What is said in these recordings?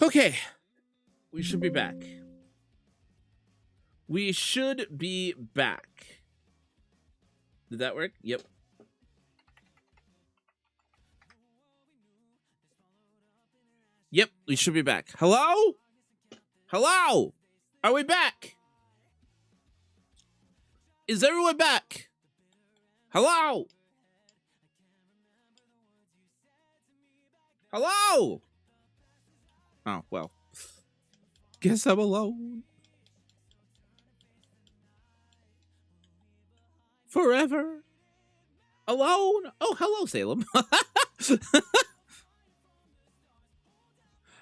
Okay. We should be back. We should be back. Did that work? Yep. Yep, we should be back. Hello? Hello? Are we back? Is everyone back? Hello? Hello? Oh, well. Guess I'm alone. Forever. Alone? Oh, hello, Salem.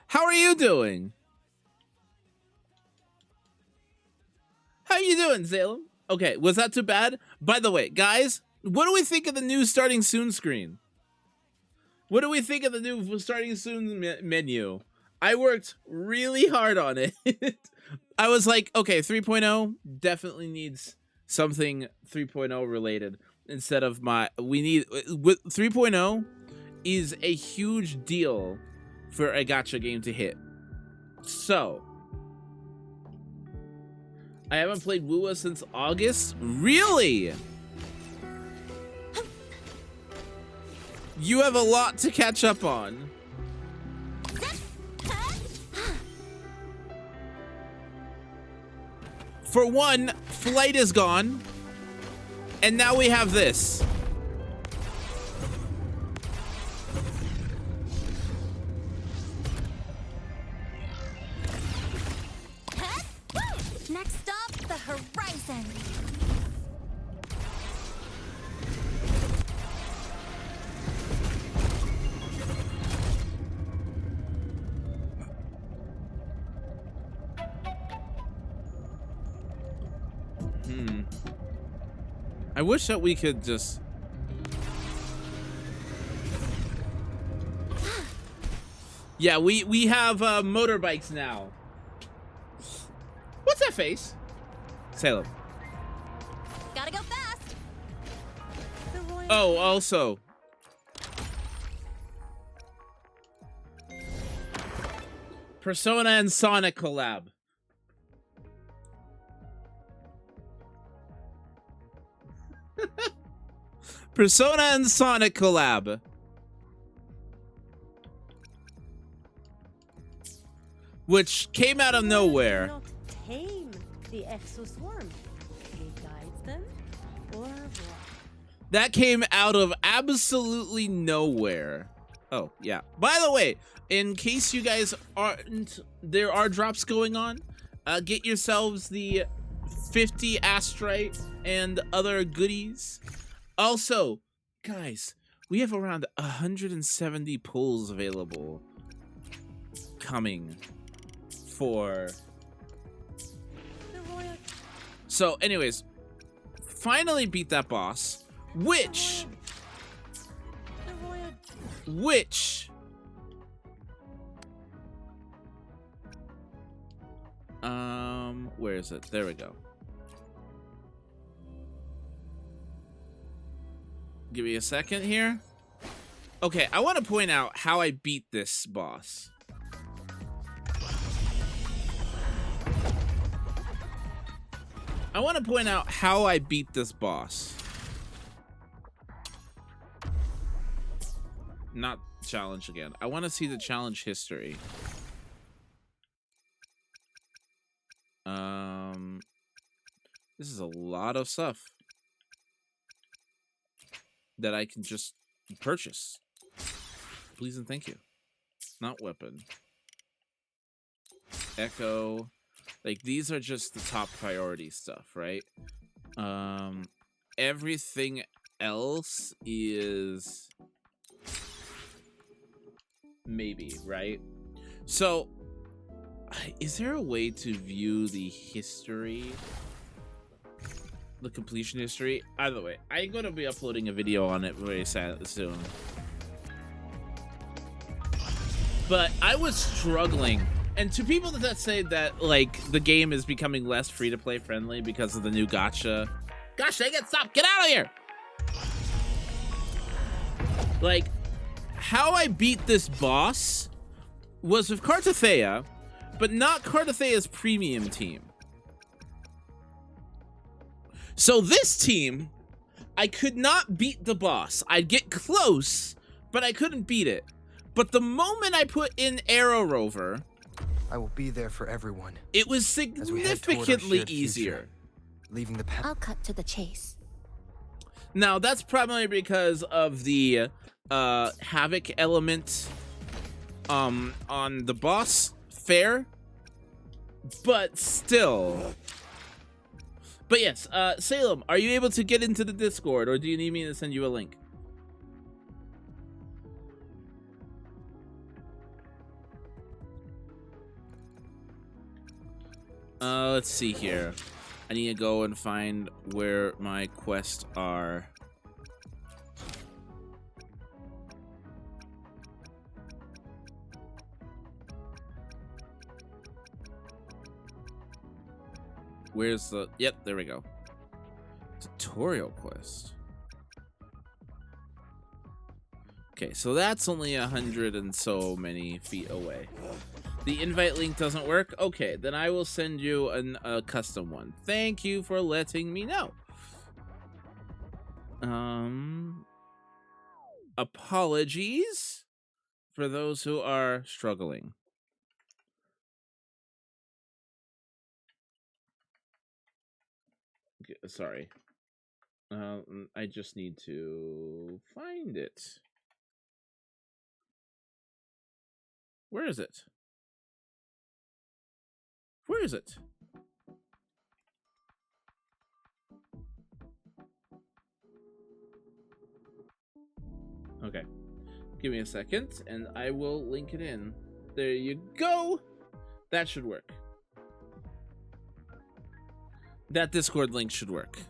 How are you doing? How you doing, Salem? Okay, was that too bad? By the way, guys, what do we think of the new starting soon screen? What do we think of the new starting soon menu? I worked really hard on it. I was like, okay, 3.0 definitely needs something 3.0 related instead of we need 3.0 is a huge deal for a gacha game to hit. So, I haven't played Wua since August? Really? You have a lot to catch up on. For one, Flight is gone. And now we have this. Next up, the horizon. I wish that we could just... Yeah, we have motorbikes now. What's that face? Salem. Gotta go fast. Oh, also. Persona and Sonic collab. Persona and Sonic collab. Which came out of nowhere. Not tame the exoswarm. He guides them, or what? That came out of absolutely nowhere. Oh, yeah. By the way, in case you guys aren't, there are drops going on. Get yourselves the 50 Astrite and other goodies. Also, guys, we have around 170 pulls available coming for... So, anyways, finally beat that boss, which where is it? There we go. Give me a second here. Okay, I want to point out how I beat this boss. I want to point out how I beat this boss. Not challenge again. I want to see the challenge history. This is a lot of stuff that I can just purchase. Please and thank you. Not weapon. Echo. Like, these are just the top priority stuff, right? Everything else is maybe, right? So, is there a way to view the history? The completion history? Either way, I'm going to be uploading a video on it very soon. But I was struggling. And to people that say that, like, the game is becoming less free-to-play friendly because of the new gacha. Gosh dang it, stop! Get out of here! Like, how I beat this boss was with Cartathea, but not Cartathea's premium team. So this team, I could not beat the boss. I'd get close, but I couldn't beat it. But the moment I put in Arrow Rover, I will be there for everyone. it was As we head toward our significantly shared easier. future, leaving the past. I'll cut to the chase. Now, that's primarily because of the Havoc element on the boss fair, but still. But yes, Salem, are you able to get into the Discord, or do you need me to send you a link? Let's see here. I need to go and find where my quests are. Where's the... Yep, there we go. Tutorial quest. Okay, so that's only 100 and so many feet away. The invite link doesn't work? Okay, then I will send you a custom one. Thank you for letting me know. Apologies for those who are struggling. Okay, sorry. I just need to find it. Where is it? Where is it? Okay. Give me a second, and I will link it in. There you go! That should work. That Discord link should work.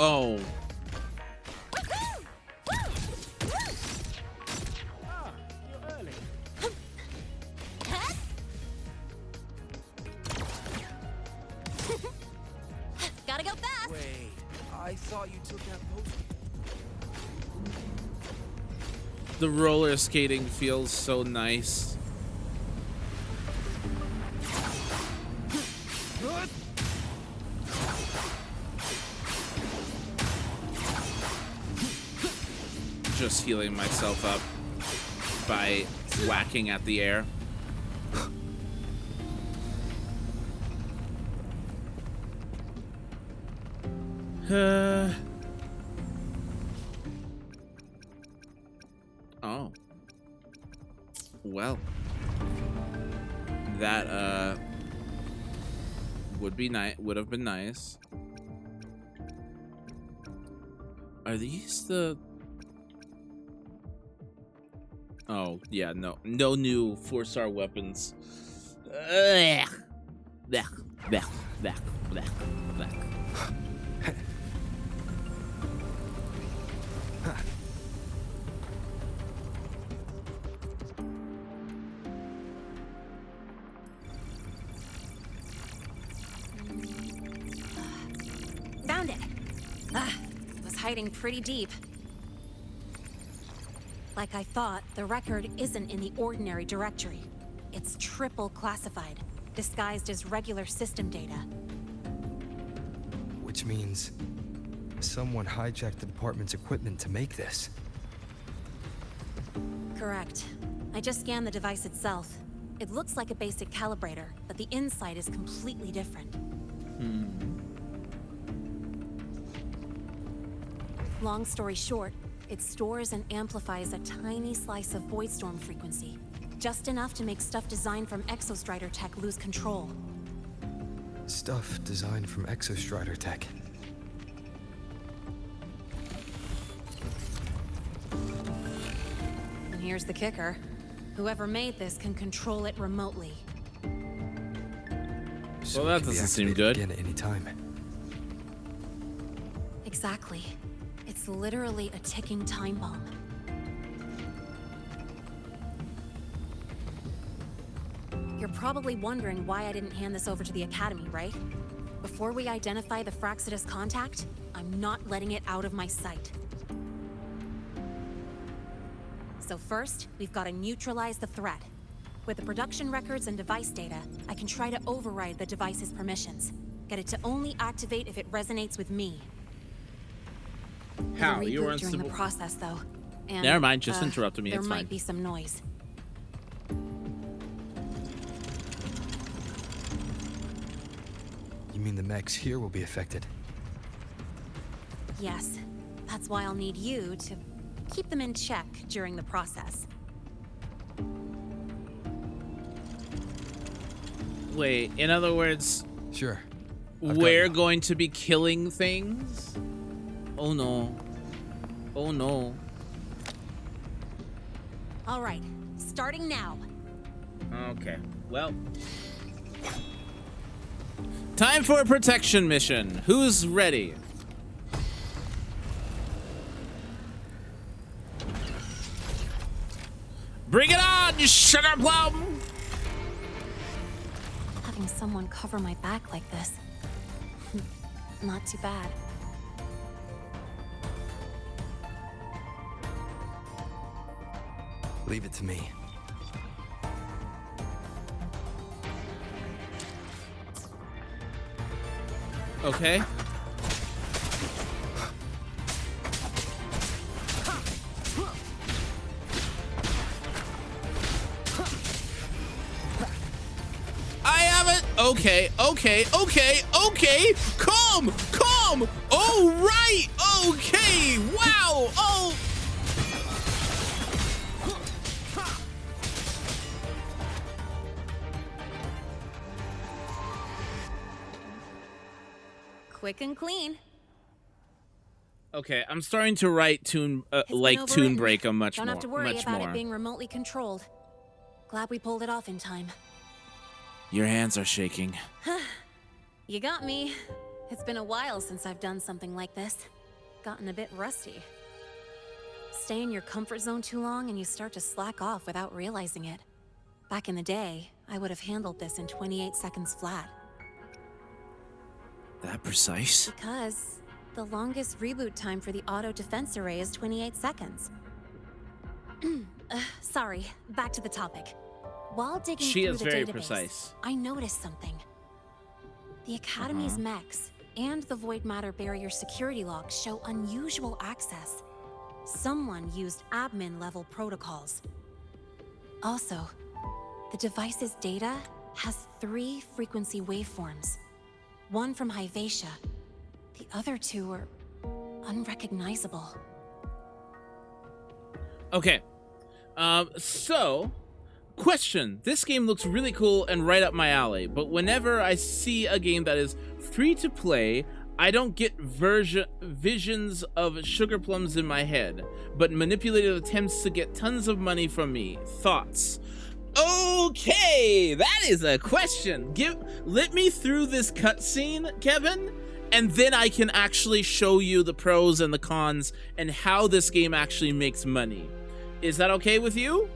Oh. Gotta go fast. Wait, I thought you took that post. The roller skating feels so nice. Just healing myself up by whacking at the air. Oh. Well. That would be nice. Would have been nice. Are these the... Oh, yeah, no new 4-star weapons. Ugh. Blech, blech, blech, blech, blech. Found it. It was hiding pretty deep. Like I thought, the record isn't in the ordinary directory. It's triple classified, disguised as regular system data. Which means someone hijacked the department's equipment to make this. Correct. I just scanned the device itself. It looks like a basic calibrator, but the inside is completely different. Long story short, it stores and amplifies a tiny slice of voidstorm frequency, just enough to make stuff designed from Exostrider tech lose control. Stuff designed from Exostrider tech. And here's the kicker. Whoever made this can control it remotely. So Well, it that can be doesn't seem activated good. again at any time. Exactly. It's literally a ticking time bomb. You're probably wondering why I didn't hand this over to the Academy, right? Before we identify the Fraxidus contact, I'm not letting it out of my sight. So first, we've got to neutralize the threat. With the production records and device data, I can try to override the device's permissions. Get it to only activate if it resonates with me. How? It'll You were reboot during the unstable. process, though. And, Never mind, just interrupted me. There It's might fine. be some noise. You mean the mechs here will be affected? Yes. That's why I'll need you to keep them in check during the process. Wait, in other words, Sure. I've got we're you. going to be killing things? Oh no. Oh no. All right, starting now. Okay, well. Time for a protection mission. Who's ready? Bring it on, you sugar plum! Having someone cover my back like this. Not too bad. Leave it to me. Okay. I haven't. Okay, okay, okay, okay. Calm, calm. Oh, right. Okay. Wow. Oh. Quick and clean. Okay, I'm starting to write tune It's been like Toon overwritten. Break a much Don't more, have to worry much about more. it being remotely controlled. Glad we pulled it off in time. Your hands are shaking. You got me. It's been a while since I've done something like this. Gotten a bit rusty. Stay in your comfort zone too long and you start to slack off without realizing it. Back in the day, I would have handled this in 28 seconds flat. That precise? Because the longest reboot time for the auto defense array is 28 seconds. Sorry, back to the topic. While digging She through is the very database, precise. I noticed something. The Academy's mechs and the Void Matter Barrier security logs show unusual access. Someone used admin-level protocols. Also, the device's data has 3 frequency waveforms. One from Hyvatia. The other 2 are unrecognizable. Okay. So, question. This game looks really cool and right up my alley, but whenever I see a game that is free to play, I don't get visions of sugar plums in my head, but manipulated attempts to get tons of money from me. Thoughts? Okay, that is a question. Let me through this cutscene, Kevin, and then I can actually show you the pros and the cons and how this game actually makes money. Is that okay with you?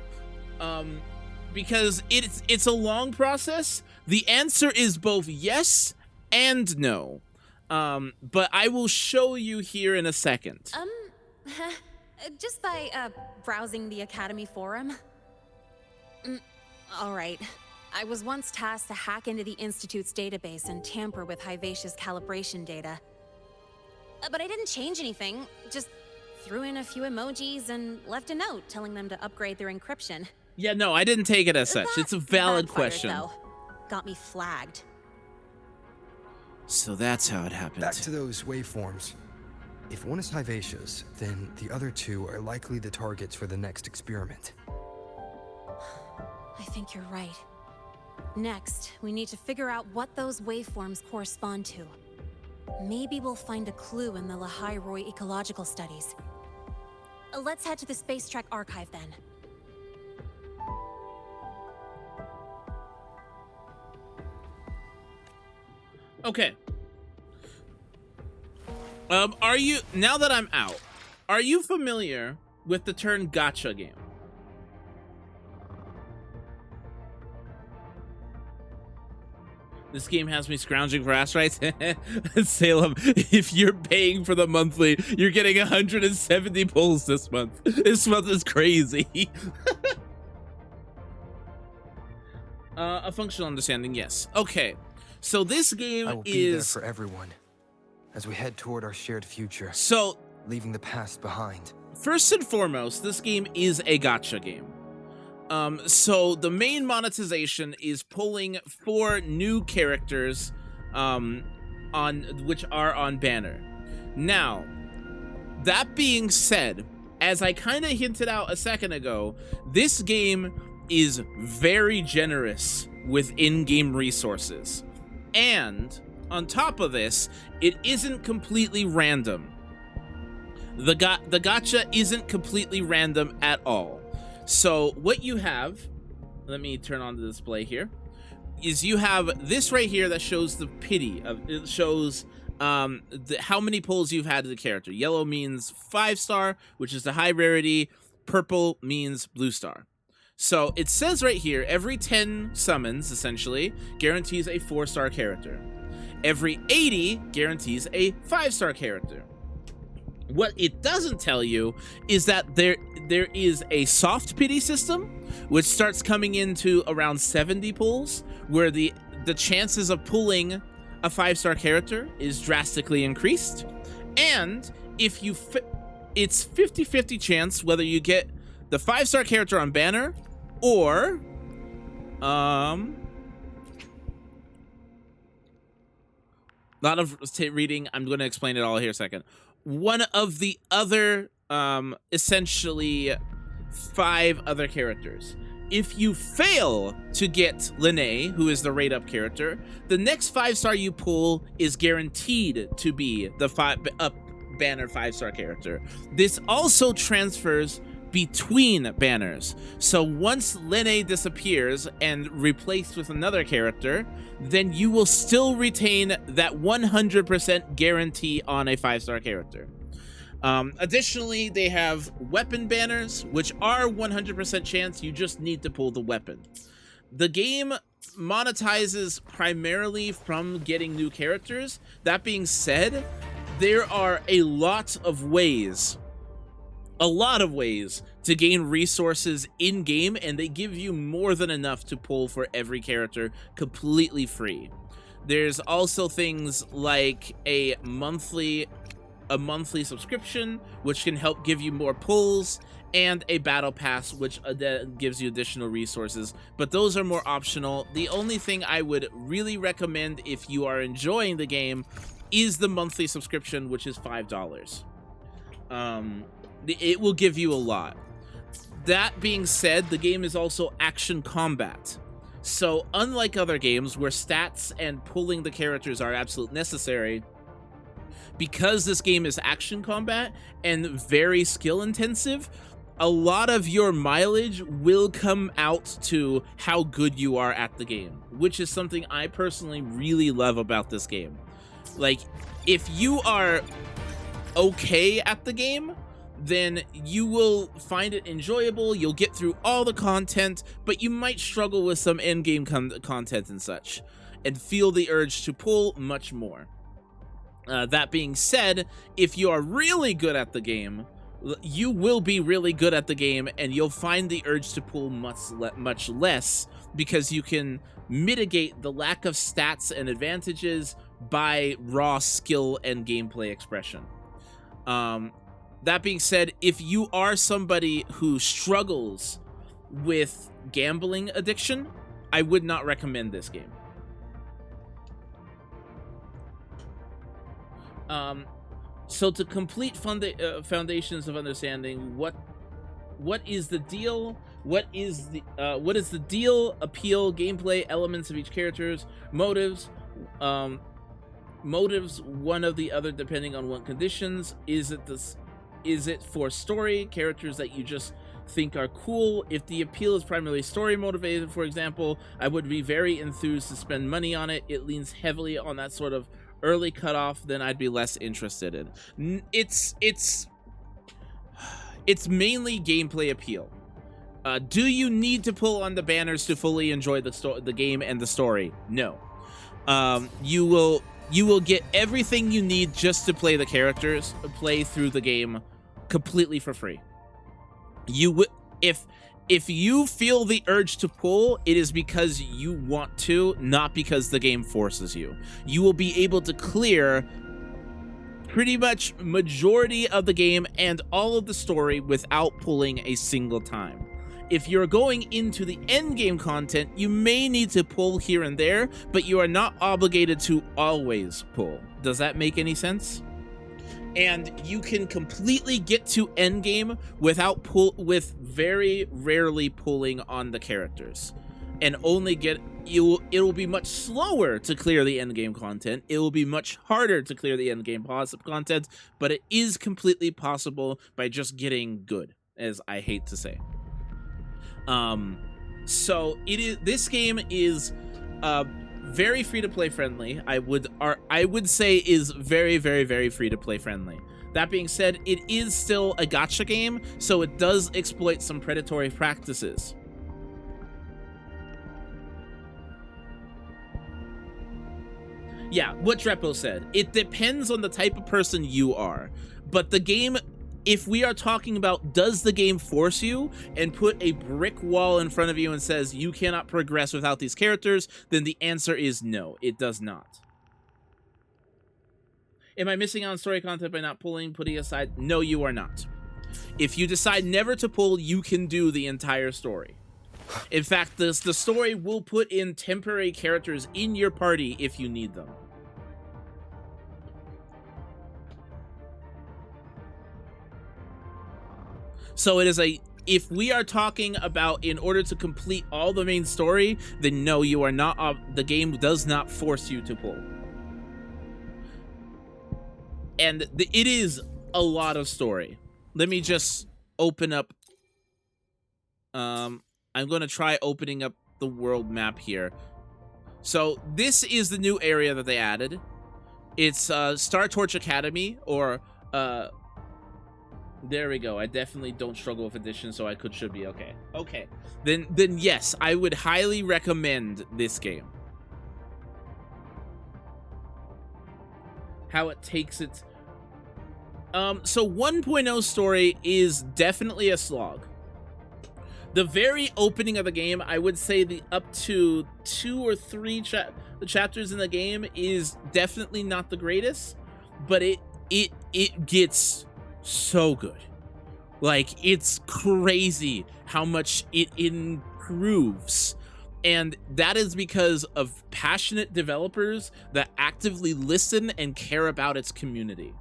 Because it's a long process. The answer is both yes and no. But I will show you here in a second. Just by, browsing the Academy forum. All right. I was once tasked to hack into the Institute's database and tamper with Hyvatia's calibration data. But I didn't change anything, just threw in a few emojis and left a note telling them to upgrade their encryption. Yeah, no, I didn't take it as such. It's a valid Backfired, question. though. Got me flagged. So that's how it happened. Back to those waveforms. If one is Hyvatia's, then the other 2 are likely the targets for the next experiment. I think you're right. Next, we need to figure out what those waveforms correspond to. Maybe we'll find a clue in the Lahai Roy ecological studies. Let's head to the Space Trek archive then. Okay. Are you, now that I'm out, are you familiar with the term gacha game? This game has me scrounging for ass rights. Salem, if you're paying for the monthly, you're getting 170 pulls this month. This month is crazy. A functional understanding, yes. Okay, so this game I will be there is for everyone as we head toward our shared future, so. leaving the past behind. First and foremost, this game is a gacha game. So the main monetization is pulling 4 new characters which are on banner. Now, that being said, as I kind of hinted out a second ago, this game is very generous with in-game resources. And on top of this, it isn't completely random. The gacha isn't completely random at all. So what you have, let me turn on the display here, is you have this right here that shows the pity of it, shows how many pulls you've had to the character. Yellow means 5-star, which is the high rarity. Purple means blue star. So it says right here, every 10 summons essentially guarantees a 4-star character. Every 80 guarantees a 5-star character. What it doesn't tell you is that there is a soft pity system, which starts coming into around 70 pulls, where the chances of pulling a 5-star character is drastically increased. And if you it's 50-50 chance whether you get the 5-star character on banner or lot of reading. I'm going to explain it all here a second. One of the other, essentially 5 other characters. If you fail to get Lene, who is the rate-up character, the next 5-star you pull is guaranteed to be the banner 5-star character. This also transfers between banners. So once Lene disappears and replaced with another character, then you will still retain that 100% guarantee on a 5-star character. Additionally, they have weapon banners, which are 100% chance. You just need to pull the weapon. The game monetizes primarily from getting new characters. That being said, there are a lot of ways to gain resources in game, and they give you more than enough to pull for every character completely free. There's also things like a monthly subscription, which can help give you more pulls, and a battle pass, which gives you additional resources, but those are more optional. The only thing I would really recommend if you are enjoying the game is the monthly subscription, which is $5. It will give you a lot. That being said, the game is also action combat. So unlike other games where stats and pulling the characters are absolutely necessary, because this game is action combat and very skill intensive, a lot of your mileage will come out to how good you are at the game, which is something I personally really love about this game. Like, if you are okay at the game, then you will find it enjoyable, you'll get through all the content, but you might struggle with some end-game content and such, and feel the urge to pull much more. That being said, if you are really good at the game, you will be really good at the game, and you'll find the urge to pull much less, because you can mitigate the lack of stats and advantages by raw skill and gameplay expression. That being said, if you are somebody who struggles with gambling addiction, I would not recommend this game. So to complete foundations of understanding, what is the deal? What is the deal? Appeal, gameplay, elements of each character's motives. Motives, one of the other, depending on what conditions. Is it for story, characters that you just think are cool? If the appeal is primarily story motivated, for example, I would be very enthused to spend money on it. It leans heavily on that sort of early cutoff, then I'd be less interested in. It's mainly gameplay appeal. Do you need to pull on the banners to fully enjoy the game and the story? No. You will get everything you need just to play the characters, play through the game completely for free. If you feel the urge to pull, it is because you want to, not because the game forces you. You will be able to clear pretty much majority of the game and all of the story without pulling a single time. If you're going into the end game content, you may need to pull here and there, but you are not obligated to always pull. Does that make any sense? And you can completely get to end game with very rarely pulling on the characters, and only get it will be much slower to clear the end game content. It will be much harder to clear the end game content, but it is completely possible by just getting good, as I hate to say. So this game is very free to play friendly. I would say is very, very, very free to play friendly. That being said, it is still a gacha game, so it does exploit some predatory practices. Yeah, what Drepo said. It depends on the type of person you are. But the game, if we are talking about does the game force you and put a brick wall in front of you and says you cannot progress without these characters, then the answer is no, it does not. Am I missing out on story content by not putting aside? No, you are not. If you decide never to pull, you can do the entire story. In fact, the story will put in temporary characters in your party if you need them. So it is if we are talking about in order to complete all the main story, then no, you are not, the game does not force you to pull. And it is a lot of story. Let me just open up, I'm going to try opening up the world map here. So this is the new area that they added. It's Star Torch Academy, or there we go. I definitely don't struggle with addition, so I should be okay. Okay, then yes, I would highly recommend this game. How it takes its so 1.0 story is definitely a slog. The very opening of the game, I would say the up to 2 or 3 chapters in the game is definitely not the greatest, but it gets so good. Like, it's crazy how much it improves. And that is because of passionate developers that actively listen and care about its community.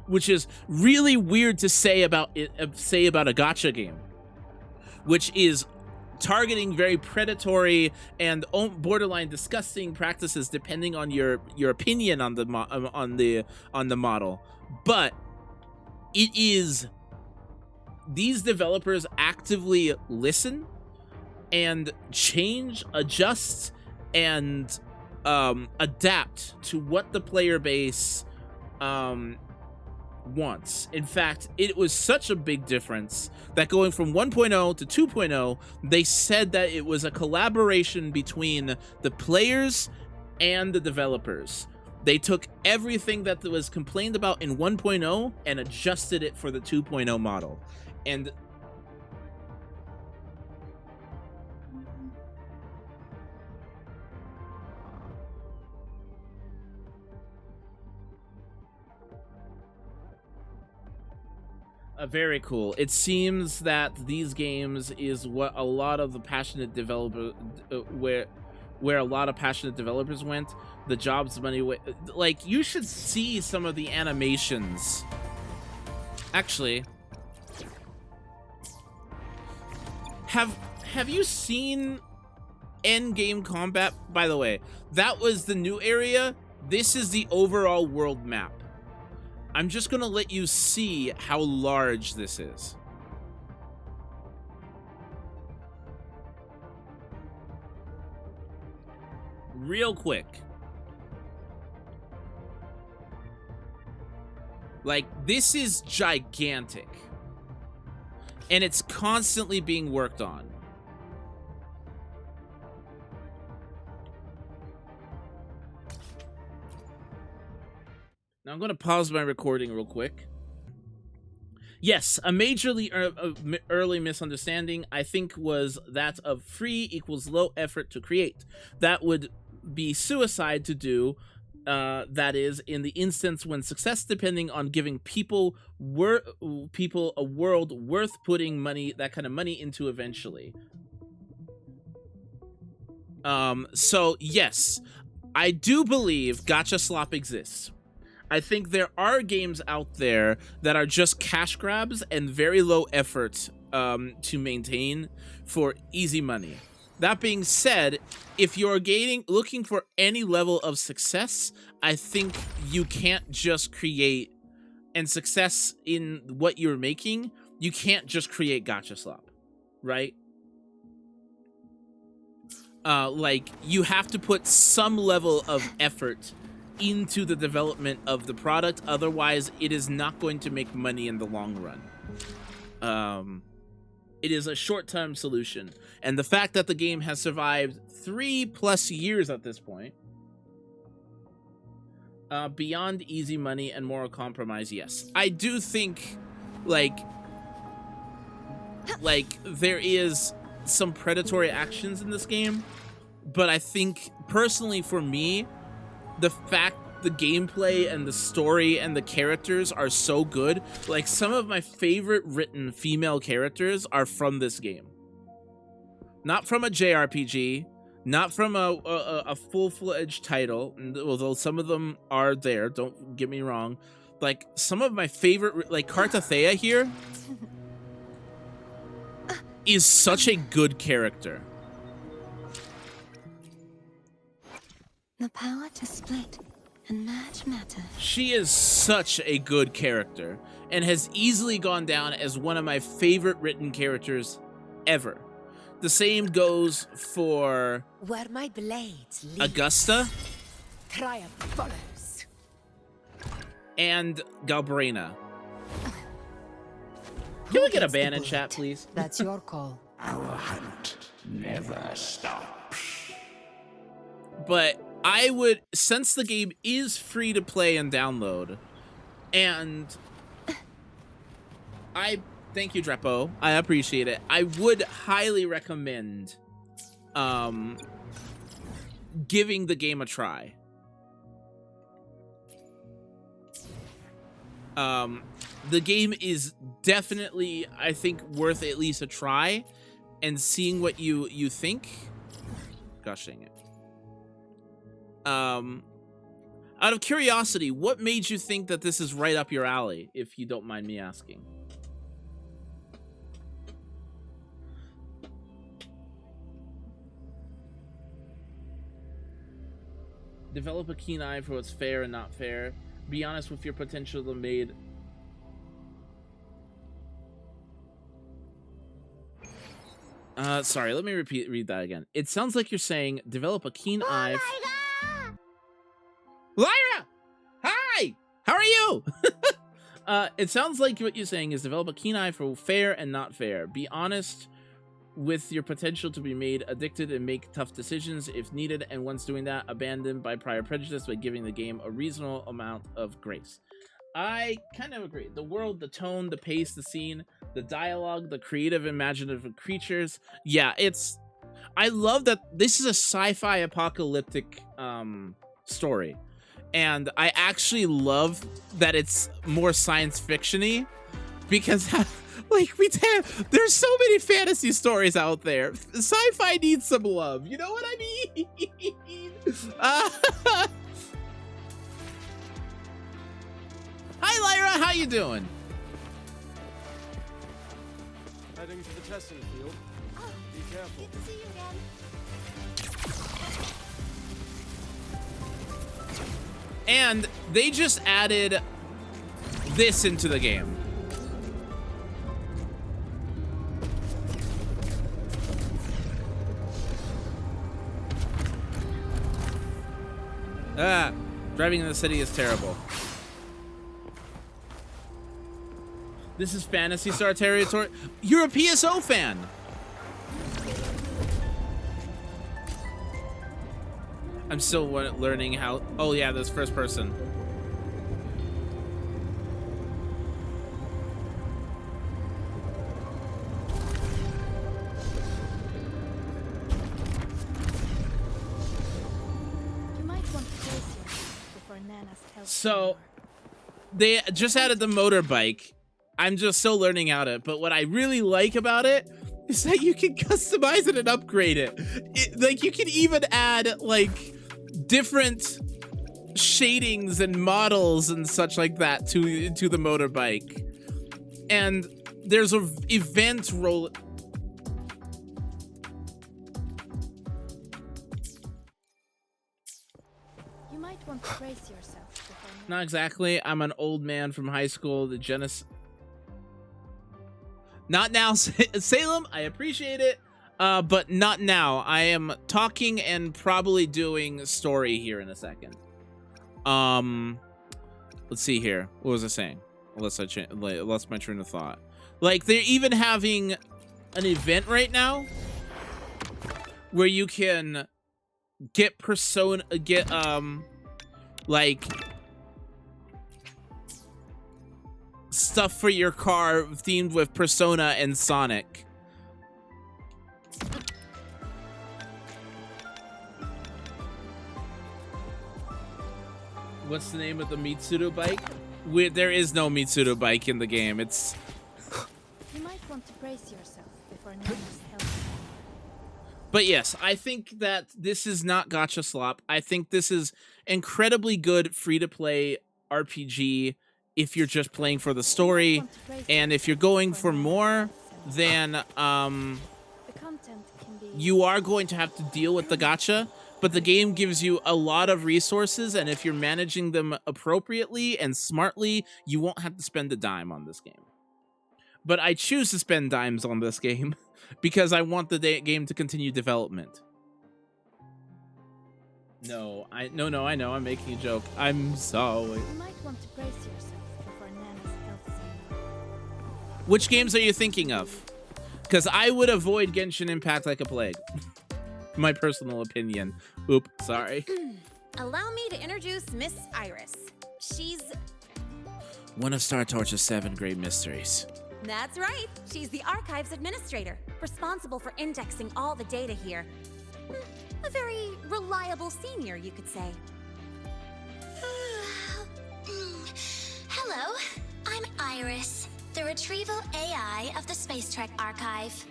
Which is really weird to say about a gacha game, which is targeting very predatory and borderline disgusting practices depending on your opinion on the model. But it is, these developers actively listen and change, adjust, and adapt to what the player base wants. In fact, it was such a big difference that going from 1.0 to 2.0, they said that it was a collaboration between the players and the developers. They took everything that was complained about in 1.0 and adjusted it for the 2.0 model. And very cool. It seems that these games is what a lot of the passionate developer where a lot of passionate developers went. The jobs money like, you should see some of the animations. Actually, have you seen end game combat? By the way, that was the new area. This is the overall world map. I'm just gonna let you see how large this is. Real quick. Like, this is gigantic. And it's constantly being worked on. Now I'm going to pause my recording real quick. Yes, a majorly early misunderstanding, I think, was that of free equals low effort to create. That would be suicide to do. That is, in the instance when success depending on giving people a world worth putting that kind of money into eventually. So yes, I do believe gacha slop exists. I think there are games out there that are just cash grabs and very low effort to maintain for easy money. That being said, if you're looking for any level of success, I think you can't just create and success in what you're making. You can't just create gacha slop, right? Like, you have to put some level of effort into the development of the product, otherwise it is not going to make money in the long run. It is a short-term solution, and the fact that the game has survived 3+ years at this point, beyond easy money and moral compromise, yes. I do think, like there is some predatory actions in this game, but I think, personally for me, the fact the gameplay and the story and the characters are so good. Like, some of my favorite written female characters are from this game. Not from a JRPG, not from a full-fledged title, although some of them are there, don't get me wrong. Like, some of my favorite, like, Kartathea here is such a good character. The power to split and merge matter. She is such a good character and has easily gone down as one of my favorite written characters ever. The same goes for where my blades lead, Augusta, triumph follows, and Galbrina. Can we get a ban in chat, please? That's your call. Our hunt never stops. But I would, since the game is free to play and download, and thank you, Drepo, I appreciate it. I would highly recommend giving the game a try. The game is definitely, I think, worth at least a try, and seeing what you think. Gosh dang it. Out of curiosity, what made you think that this is right up your alley, if you don't mind me asking? Develop a keen eye for what's fair and not fair. Be honest with your potential to made. Sorry, let me read that again. It sounds like you're saying develop a keen eye. Lyra! Hi! How are you? It sounds like what you're saying is develop a keen eye for fair and not fair. Be honest with your potential to be made addicted and make tough decisions if needed, and once doing that, abandoned by prior prejudice by giving the game a reasonable amount of grace. I kind of agree. The world, the tone, the pace, the scene, the dialogue, the creative, imaginative creatures. Yeah, I love that this is a sci-fi apocalyptic story. And I actually love that it's more science fiction-y, because like there's so many fantasy stories out there. Sci-fi needs some love. You know what I mean? Hi, Lyra. How you doing? Heading to the testing field. Oh, Be careful. good to see you again. And they just added this into the game. Driving in the city is terrible. This is Phantasy Star territory. You're a PSO fan. I'm still learning how. Oh yeah, this first person. Nana's health. So they just added the motorbike. I'm just still learning out it, but what I really like about it is that you can customize it and upgrade it. Like you can even add like different shadings and models and such like that to the motorbike. And there's a event roll. You might want to brace yourself before Not exactly. I'm an old man from high school. The Genesis. Not now, Salem. I appreciate it, but not now. I am talking and probably doing story here in a second. Let's see here. What was I saying? Unless I lost my train of thought. Like they're even having an event right now where you can get like stuff for your car themed with Persona and Sonic. What's the name of the Mitsuru bike? There is no Mitsuru bike in the game. It's. You might want to brace yourself before Nana's health. But yes, I think that this is not gacha slop. I think this is incredibly good free-to-play RPG if you're just playing for the story, and if you're going for more, then The content can be you are going to have to deal with the gacha, but the game gives you a lot of resources, and if you're managing them appropriately and smartly, you won't have to spend a dime on this game. But I choose to spend dimes on this game because I want the game to continue development. No, I know, I'm making a joke. I'm sorry. You might want to brace yourself before Nana's health. Which games are you thinking of? Because I would avoid Genshin Impact like a plague. My personal opinion. Oop, sorry. Allow me to introduce Miss Iris. She's... One of Star Torch's 7 great mysteries. That's right. She's the Archives Administrator, responsible for indexing all the data here. A very reliable senior, you could say. Hello, I'm Iris, the retrieval AI of the Space Trek Archive.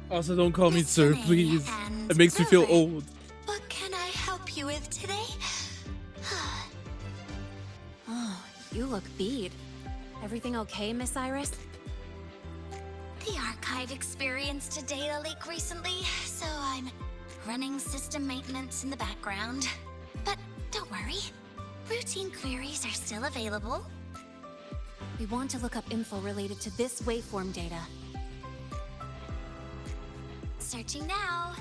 Also, don't call me sir, Listening please. and It makes me feel growing. old. What can I help you with today? Oh, you look beat. Everything okay, Miss Iris? The Archive experienced a data leak recently, so I'm running system maintenance in the background. But don't worry, routine queries are still available. We want to look up info related to this waveform data. Searching now.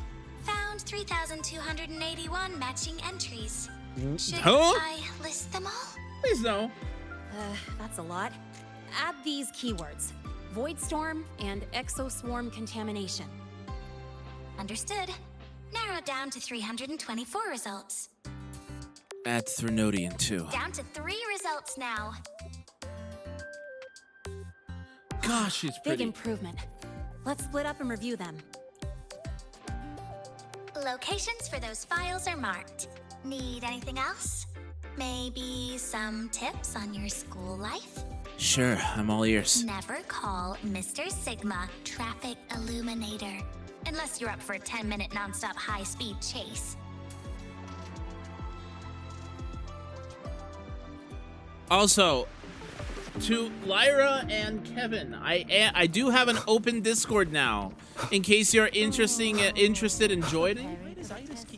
Found 3,281 matching entries. Should Huh? I list them all? Please no. That's a lot. Add these keywords: Void Storm and Exoswarm Contamination. Understood. Narrowed down to 324 results. Add Threnodian too. Down to 3 results now. Gosh, she's Big pretty. improvement. Let's split up and review them. Locations for those files are marked. Need anything else? Maybe some tips on your school life? Sure, I'm all ears. Never call Mr. Sigma Traffic Illuminator. Unless you're up for a 10-minute nonstop high-speed chase. Also, to Lyra and Kevin, I do have an open Discord now, in case you're interested in joining.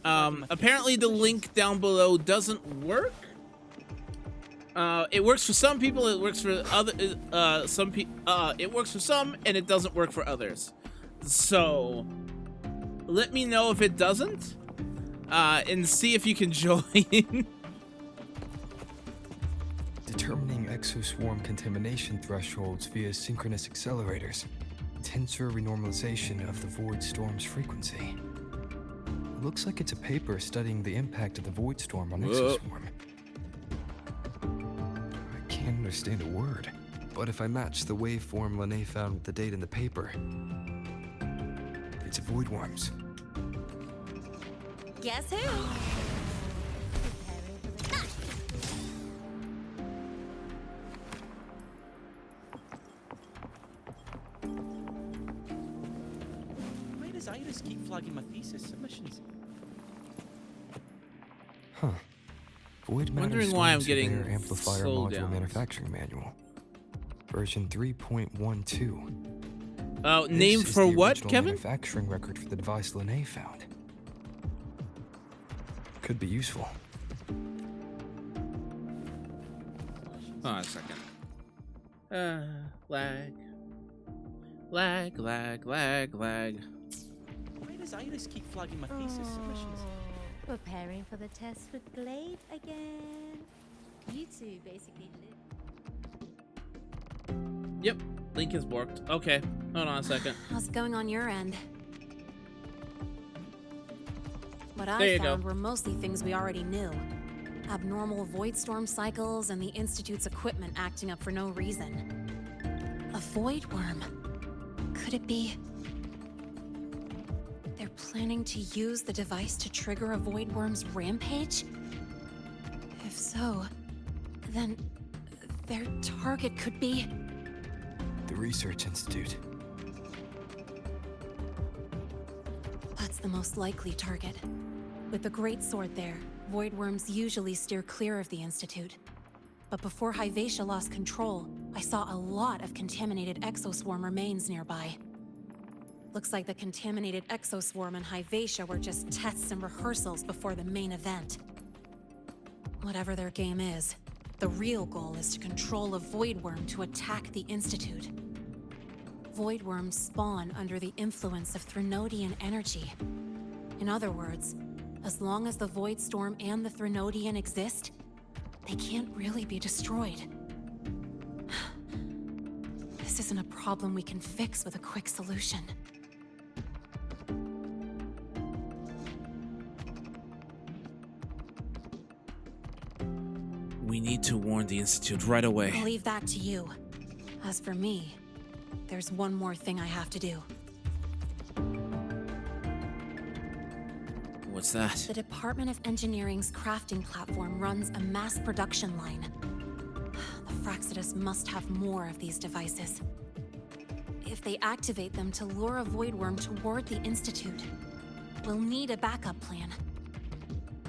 Apparently the link down below doesn't work. It works for some people. It works for other. It works for some, and it doesn't work for others. So, let me know if it doesn't, and see if you can join. Determining exoswarm contamination thresholds via synchronous accelerators. Tensor renormalization of the void storm's frequency. Looks like it's a paper studying the impact of the void storm on exoswarm. I can't understand a word, but if I match the waveform Lene found with the date in the paper, it's void worms. Guess who? does Iris keep flagging my thesis submissions? Huh. Void Matter Wondering why I'm Storm getting Surveyor Amplifier slowed Module down. Manufacturing Manual. Version 3.12. Oh, This name is for the what, original Kevin? manufacturing record for the device Linné found. Could be useful. Hold on a second. Lag. Lag. Why does Iris keep flagging my thesis submissions? Preparing for the test with Blade again. You two basically live. Yep, link is borked. Okay, hold on a second. How's it going on your end? What There I you found go. were mostly things we already knew. Abnormal void storm cycles and the Institute's equipment acting up for no reason. A void worm. Could it be... they're planning to use the device to trigger a void worm's rampage? If so, then their target could be... The Research Institute. That's the most likely target. With the Great Sword there, void worms usually steer clear of the Institute. But before Hyvatia lost control, I saw a lot of contaminated exoswarm remains nearby. Looks like the contaminated exoswarm and Hyvatia were just tests and rehearsals before the main event. Whatever their game is, the real goal is to control a void worm to attack the Institute. Void worms spawn under the influence of Threnodian energy. In other words, as long as the Void Storm and the Threnodian exist, they can't really be destroyed. This isn't a problem we can fix with a quick solution. We need to warn the Institute right away. I'll leave that to you. As for me, there's one more thing I have to do. What's that? The Department of Engineering's crafting platform runs a mass production line. The Fraxidus must have more of these devices. If they activate them to lure a void worm toward the Institute, we'll need a backup plan.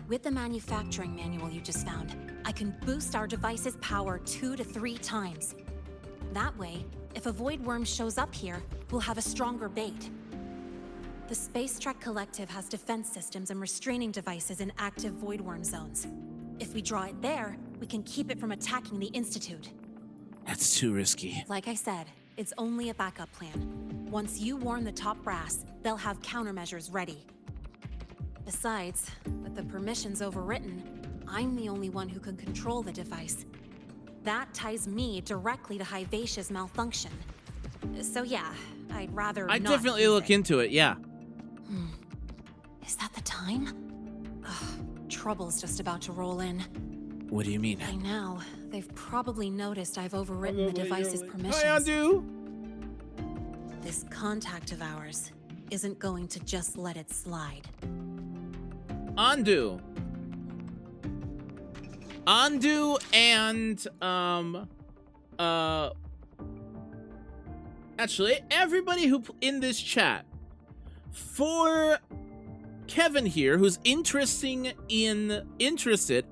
With the manufacturing manual you just found, I can boost our device's power 2 to 3 times. That way, if a void worm shows up here, we'll have a stronger bait. The Space Trek Collective has defense systems and restraining devices in active void worm zones. If we draw it there, we can keep it from attacking the Institute. That's too risky. Like I said, it's only a backup plan. Once you warn the top brass, they'll have countermeasures ready. Besides, with the permissions overwritten, I'm the only one who can control the device. That ties me directly to Hyvatia's malfunction. So yeah, I'd rather I'd not definitely use look it. into it, yeah. Is that the time? Ugh, trouble's just about to roll in. What do you mean? By now, they've probably noticed I've overwritten the device's permissions. Hi, Andu! This contact of ours isn't going to just let it slide. Andu and actually everybody who in this chat, for Kevin here, who's interested,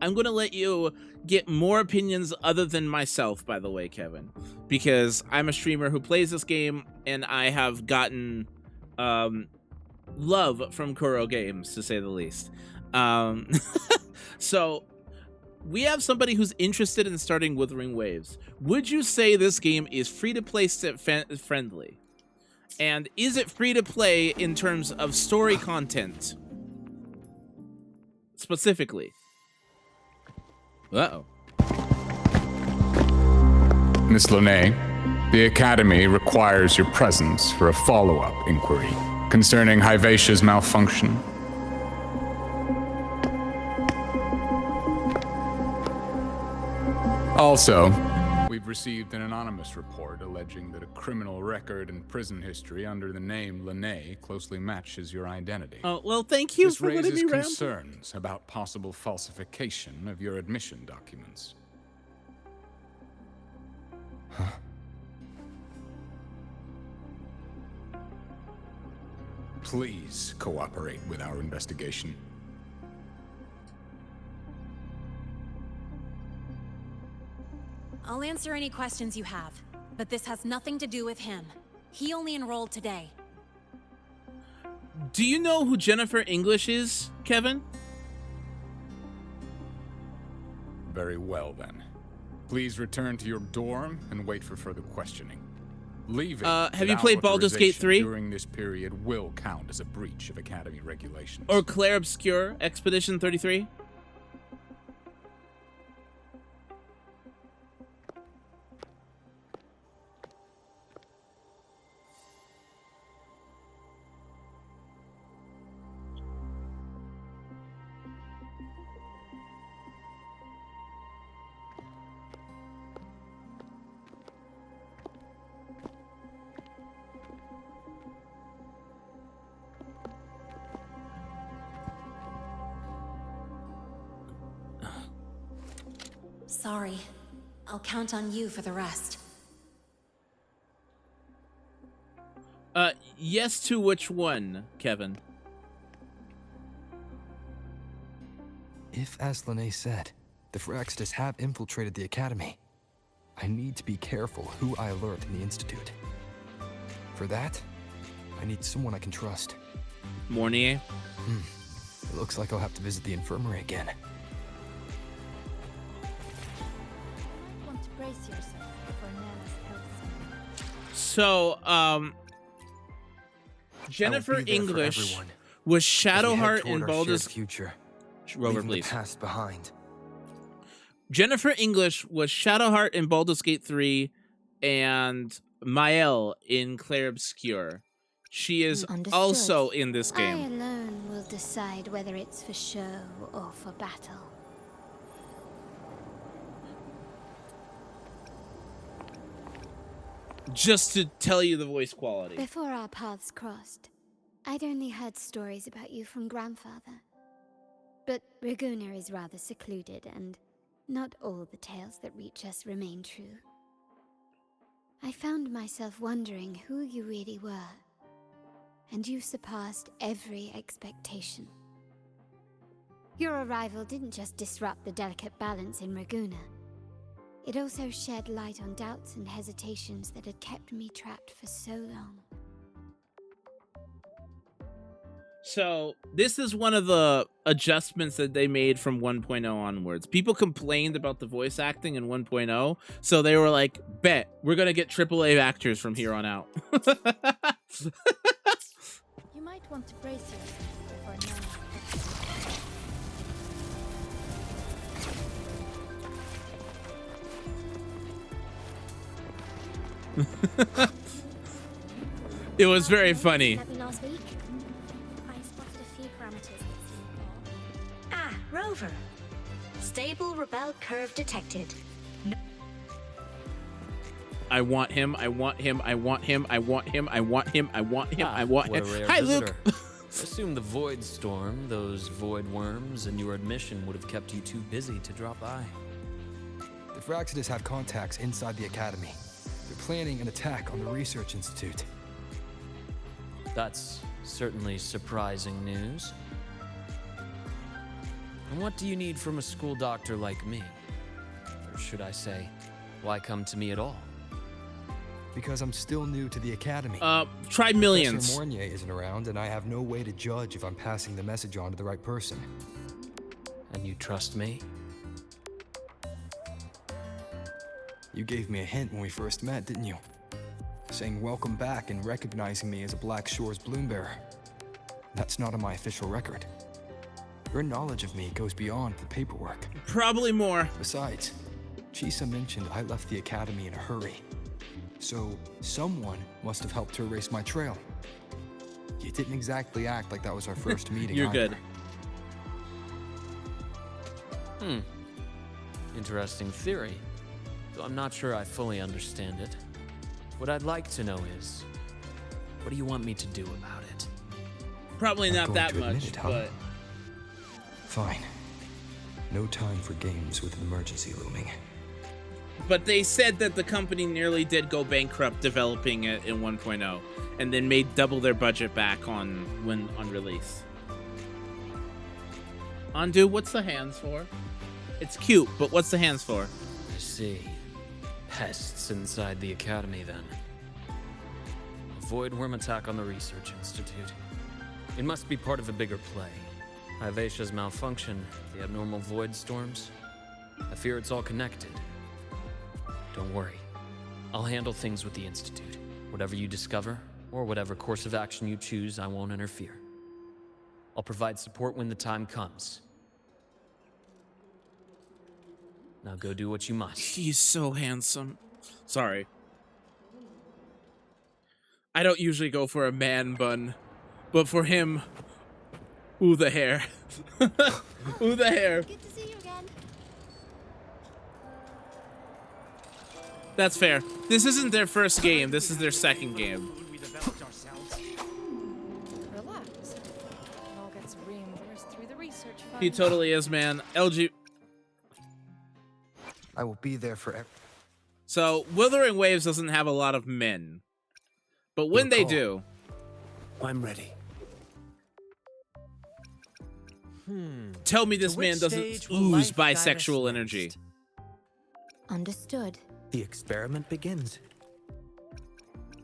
I'm gonna let you get more opinions other than myself, by the way, Kevin, because I'm a streamer who plays this game and I have gotten love from Kuro Games, to say the least. So we have somebody who's interested in starting Wuthering Waves. Would you say this game is free-to-play friendly? And is it free-to-play in terms of story content? Specifically. Uh-oh. Miss Linné, the Academy requires your presence for a follow-up inquiry concerning Hyvatia's malfunction. Also, we've received an anonymous report alleging that a criminal record and prison history under the name Linné closely matches your identity. Oh, well, thank you This for letting raises me ramble. concerns about possible falsification of your admission documents. please cooperate with our investigation? I'll answer any questions you have, but this has nothing to do with him. He only enrolled today. Do you know who Jennifer English is, Kevin? Very well, then. Please return to your dorm and wait for further questioning. Leaving have you without played Baldur's Gate authorization 3? during this period will count as a breach of Academy regulations. Or Claire Obscure, Expedition 33? Sorry. I'll count on you for the rest. Yes to which one, Kevin? If, as Lene said, the Phyrexidus have infiltrated the Academy, I need to be careful who I alert in the Institute. For that, I need someone I can trust. Mornier? It looks like I'll have to visit the infirmary again. Want to brace yourself for Nana's health. So, Jennifer I will be there for English everyone was as we head Shadowheart toward in our Baldur's... shared future, Rover, leaving the please. past behind. Jennifer English was Shadowheart in Baldur's Gate 3 and Mael in Claire Obscure. She is Understood. also in this I game. alone will decide whether it's for show or for battle. Just to tell you the voice quality. Before our paths crossed, I'd only heard stories about you from grandfather. But Raguna is rather secluded, and not all the tales that reach us remain true. I found myself wondering who you really were, and you surpassed every expectation. Your arrival didn't just disrupt the delicate balance in Raguna. It also shed light on doubts and hesitations that had kept me trapped for so long. So, this is one of the adjustments that they made from 1.0 onwards. People complained about the voice acting in 1.0, so they were like, bet, we're gonna get AAA actors from here on out. You might want to brace yourself before Nana's It was very funny. Last week? I spotted a few parameters that seem off. Ah, Rover. Stable rebel curve detected. I want him, I want him, I want him, I want him, I want him, I want him, I want what him. a rare Hi, visitor. Luke. Assume the void storm, those void worms, and your admission would have kept you too busy to drop by. The Phyrexidus have contacts inside the Academy. They're planning an attack on the Research Institute. That's certainly surprising news. And what do you need from a school doctor like me? Or should I say, why come to me at all? Because I'm still new to the Academy. Try Millions. Professor Mornier isn't around, and I have no way to judge if I'm passing the message on to the right person. And you trust me? You gave me a hint when we first met, didn't you? Saying welcome back and recognizing me as a Black Shores Bloombearer. That's not on my official record. Your knowledge of me goes beyond the paperwork. Probably more. Besides, Chisa mentioned I left the Academy in a hurry. So, someone must have helped to erase my trail. You didn't exactly act like that was our first meeting. You're either. good. Interesting theory, though I'm not sure I fully understand it. What I'd like to know is, what do you want me to do about it? Probably not going that to admit much, it, huh? but Fine. No time for games with an emergency looming. they said that the company nearly did go bankrupt developing it in 1.0. and then made double their budget back on release. Undo, what's the hands for? It's cute, but what's the hands for? I see. Pests inside the academy, then. A void worm attack on the research institute. It must be part of a bigger play. Ivasia's malfunction, the abnormal void storms. I fear it's all connected. Don't worry. I'll handle things with the institute. Whatever you discover, or whatever course of action you choose, I won't interfere. I'll provide support when the time comes. Now go do what you must. He's so handsome. Sorry. I don't usually go for a man bun, but for him, ooh, the hair. Ooh, the hair. Good to see you again. That's fair. This isn't their first game. This is their second game. Relax. It all gets reimbursed through the research fund. He totally is, man. LG. I will be there for So, Wuthering Waves doesn't have a lot of men. But when they do... I'm ready. Tell me this man doesn't ooze bisexual energy. Understood. The experiment begins.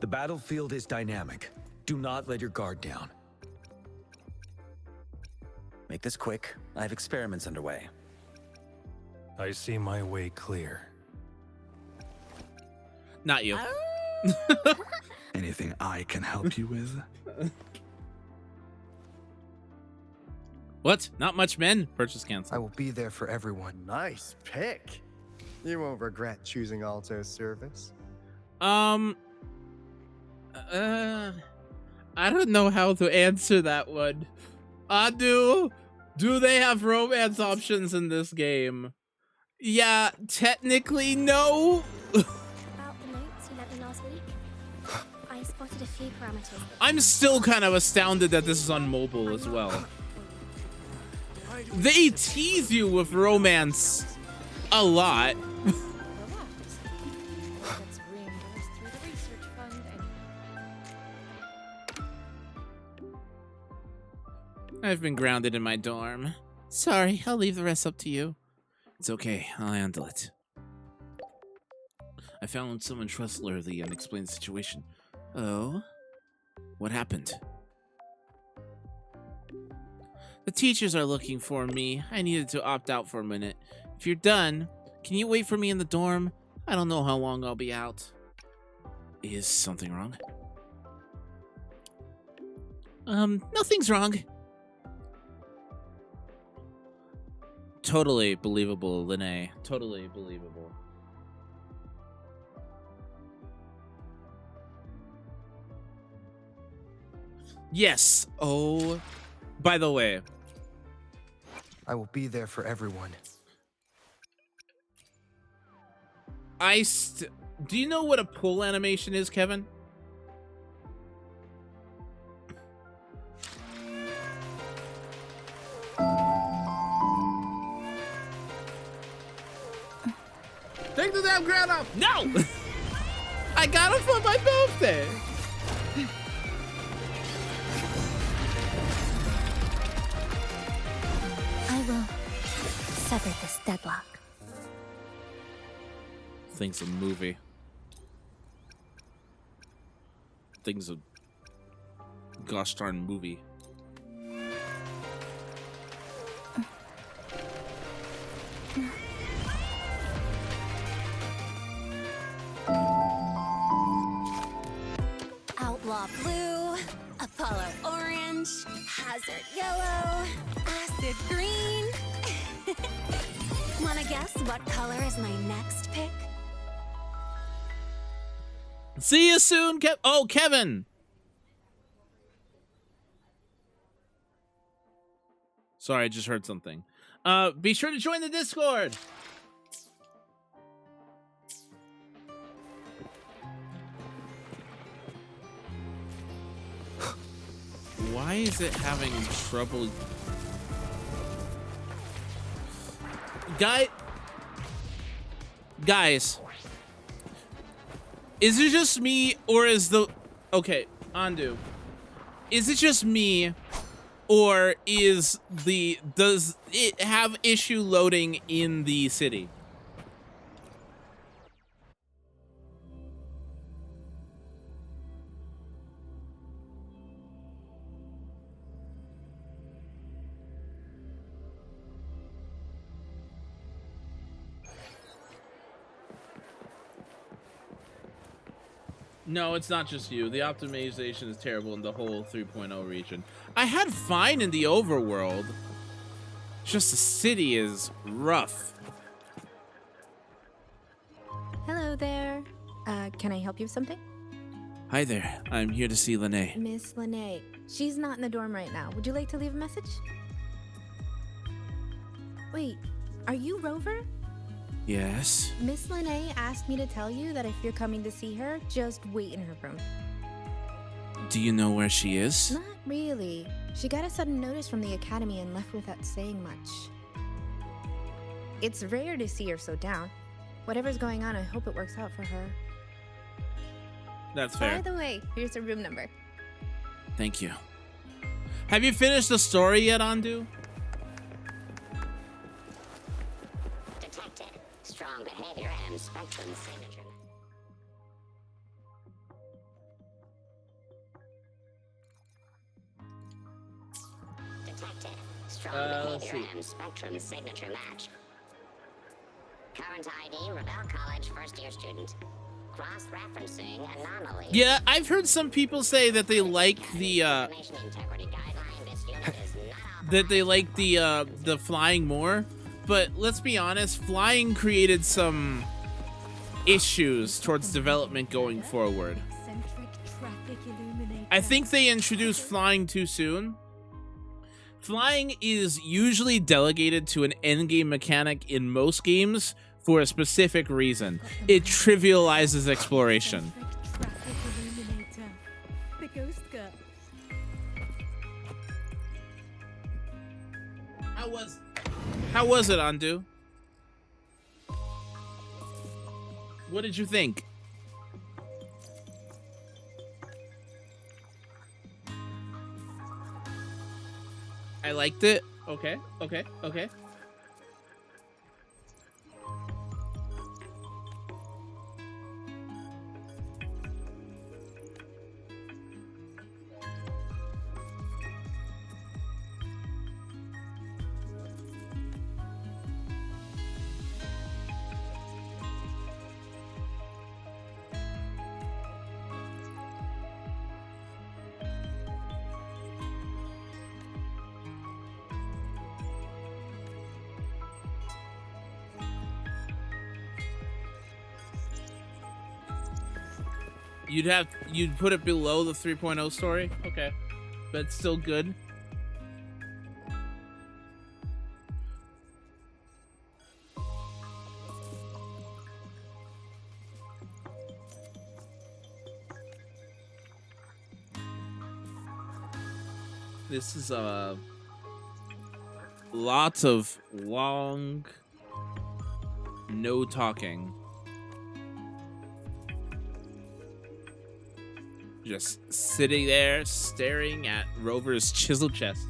The battlefield is dynamic. Do not let your guard down. Make this quick. I have experiments underway. I see my way clear. Not you. Anything I can help you with? What? Not much men? Purchase cancel. I will be there for everyone. Nice pick. You won't regret choosing Alto's service. I don't know how to answer that one. Do they have romance options in this game? Yeah, technically no. About the notes you lent me last week, I spotted a few parameters. I'm still kind of astounded that this is on mobile as well. They tease you with romance a lot. I've been grounded in my dorm. Sorry, I'll leave the rest up to you. It's okay, I'll handle it. I found someone trustworthy and explained the situation. Oh? What happened? The teachers are looking for me. I needed to opt out for a minute. If you're done, can you wait for me in the dorm? I don't know how long I'll be out. Is something wrong? Nothing's wrong. Totally believable, Lene. Totally believable. Yes. Oh, by the way. I will be there for everyone. Do you know what a pull animation is, Kevin? Take the damn ground off! No! I got it for my birthday! I will sever this deadlock. Thing's a movie. Thing's a gosh darn movie. Outlaw blue, Apollo orange, hazard yellow, acid green. Wanna guess what color is my next pick? See you soon, Kevin! Sorry, I just heard something. Be sure to join the Discord! Why is it having trouble? Guys, is it just me, or is the... Okay, Andu, is it just me, or does it have issue loading in the city? No, it's not just you. The optimization is terrible in the whole 3.0 region. I had fine in the overworld. Just the city is rough. Hello there. Can I help you with something? Hi there. I'm here to see Lene. Miss Lene. She's not in the dorm right now. Would you like to leave a message? Wait, are you Rover? Yes. Miss Lene asked me to tell you that if you're coming to see her, just wait in her room. Do you know where she is? Not really. She got a sudden notice from the academy and left without saying much. It's rare to see her so down. Whatever's going on, I hope it works out for her. That's fair. By the way, here's her room number. Thank you. Have you finished the story yet, Andu? Detected. Strong behavior and spectrum signature. Detected. Strong behavior and spectrum signature match. Current ID, Rebel College first year student. Cross-referencing anomaly. Yeah, I've heard some people say that they like the the flying more, but let's be honest, flying created some issues towards development going forward. I think they introduced flying too soon. Flying is usually delegated to an endgame mechanic in most games for a specific reason. It trivializes exploration. The ghost girl. How was it, Andu? What did you think? I liked it. Okay. You'd put it below the 3.0 story? Okay. But it's still good. This is lots of long no talking. Just sitting there staring at Rover's chisel chest.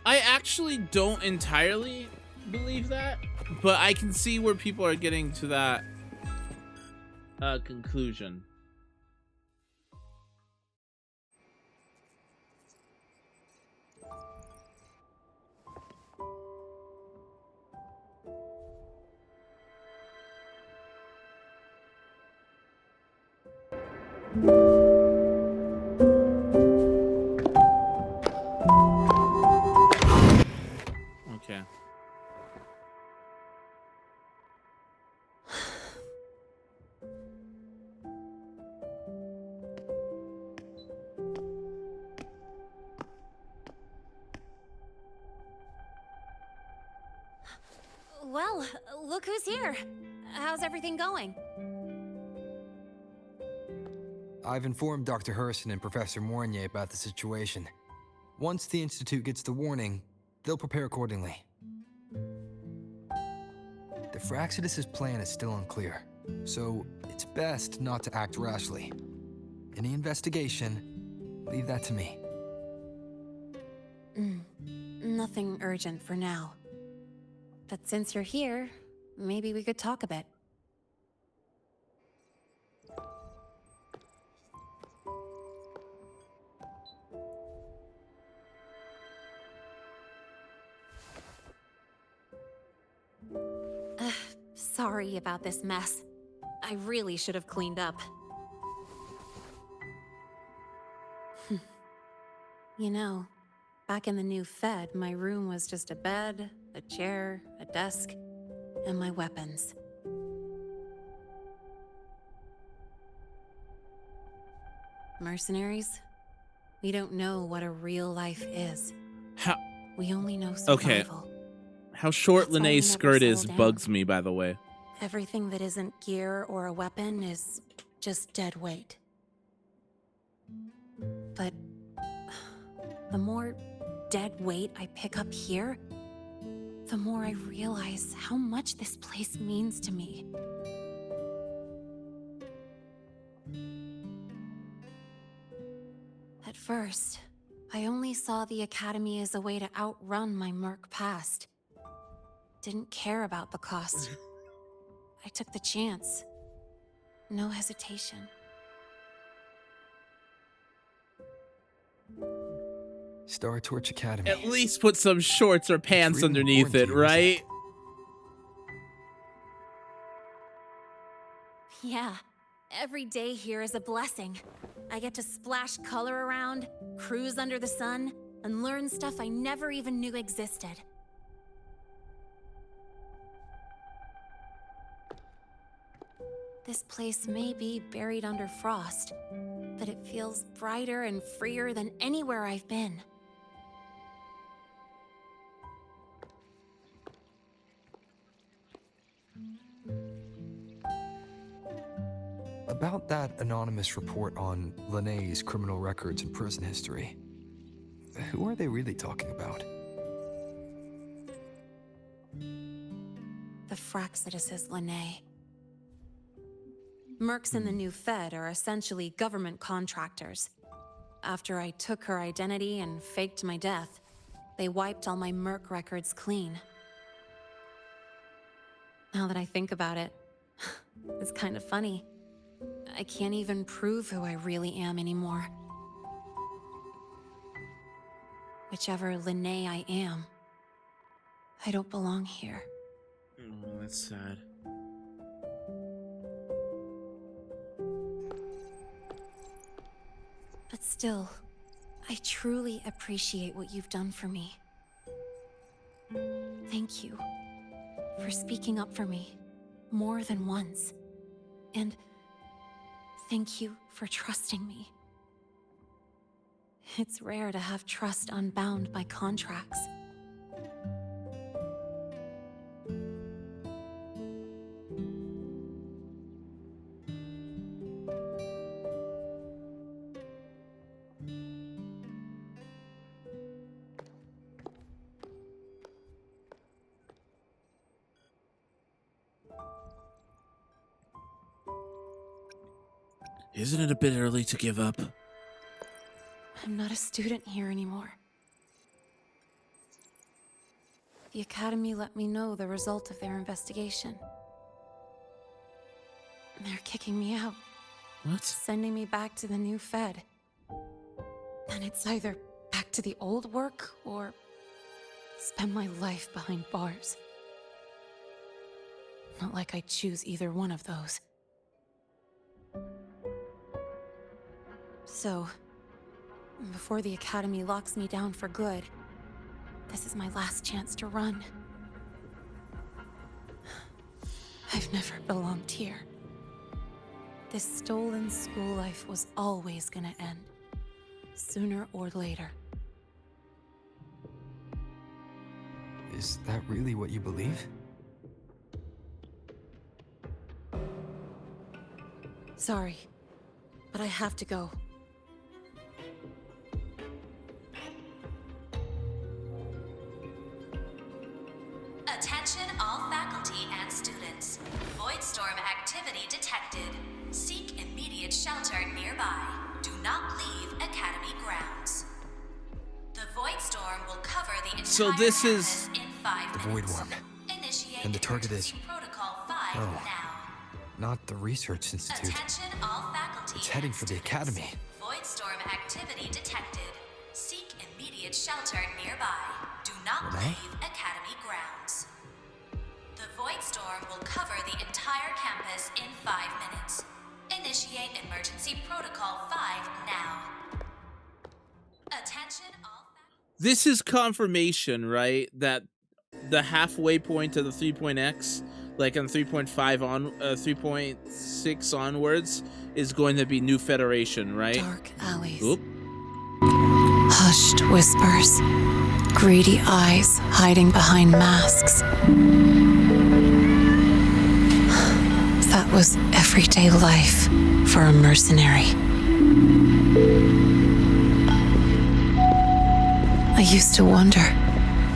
I actually don't entirely believe that, but I can see where people are getting to that conclusion. Okay. Well, look who's here. How's everything going? I've informed Dr. Herson and Professor Mournier about the situation. Once the Institute gets the warning, they'll prepare accordingly. The Fraxidus' plan is still unclear, so it's best not to act rashly. Any investigation, leave that to me. Nothing urgent for now. But since you're here, maybe we could talk a bit. Sorry about this mess. I really should have cleaned up. You know, back in the new Fed, my room was just a bed, a chair, a desk, and my weapons. Mercenaries? We don't know what a real life is. How? We only know Okay. survival. How short That's why we Linnea's never skirt is settle down. bugs me, by the way. Everything that isn't gear or a weapon is just dead weight. But the more dead weight I pick up here, the more I realize how much this place means to me. At first, I only saw the Academy as a way to outrun my Merc past. Didn't care about the cost. I took the chance. No hesitation. Star Torch Academy. At least put some shorts or pants really underneath it, important to you, isn't right? Yeah, every day here is a blessing. I get to splash color around, cruise under the sun, and learn stuff I never even knew existed. This place may be buried under frost, but it feels brighter and freer than anywhere I've been. About that anonymous report on Linnea's criminal records and prison history, who are they really talking about? The Fraxidus is Linne. Mercs in the new Fed are essentially government contractors. After I took her identity and faked my death, they wiped all my Merc records clean. Now that I think about it, it's kind of funny. I can't even prove who I really am anymore. Whichever Linne I am, I don't belong here. Oh, that's sad. But still, I truly appreciate what you've done for me. Thank you for speaking up for me more than once. And thank you for trusting me. It's rare to have trust unbound by contracts. Isn't it a bit early to give up? I'm not a student here anymore. The Academy let me know the result of their investigation. They're kicking me out. What? Sending me back to the new Fed. And it's either back to the old work or spend my life behind bars. Not like I choose either one of those. So, before the Academy locks me down for good, this is my last chance to run. I've never belonged here. This stolen school life was always gonna end, sooner or later. Is that really what you believe? Sorry, but I have to go. Attention all faculty and students. Voidstorm activity detected. Seek immediate shelter nearby. Do not leave Academy grounds. The Voidstorm will cover the entire So this campus is in 5 The minutes. Void Worm. Initiate And the target is... Protocol 5 Oh, now. not the Research Institute. Attention all faculty. It's heading for the Academy. Voidstorm activity detected. Seek immediate shelter nearby. Do not Renee? leave Academy grounds. The Voidstorm will cover the entire campus in 5 minutes. Initiate emergency protocol 5 now. Attention all. This is confirmation, right? That the halfway point of the 3.x, like on 3.5 on 3.6 onwards, is going to be New Federation, right? Dark alleys. Oop. Hushed whispers. Greedy eyes hiding behind masks. That was everyday life for a mercenary. I used to wonder,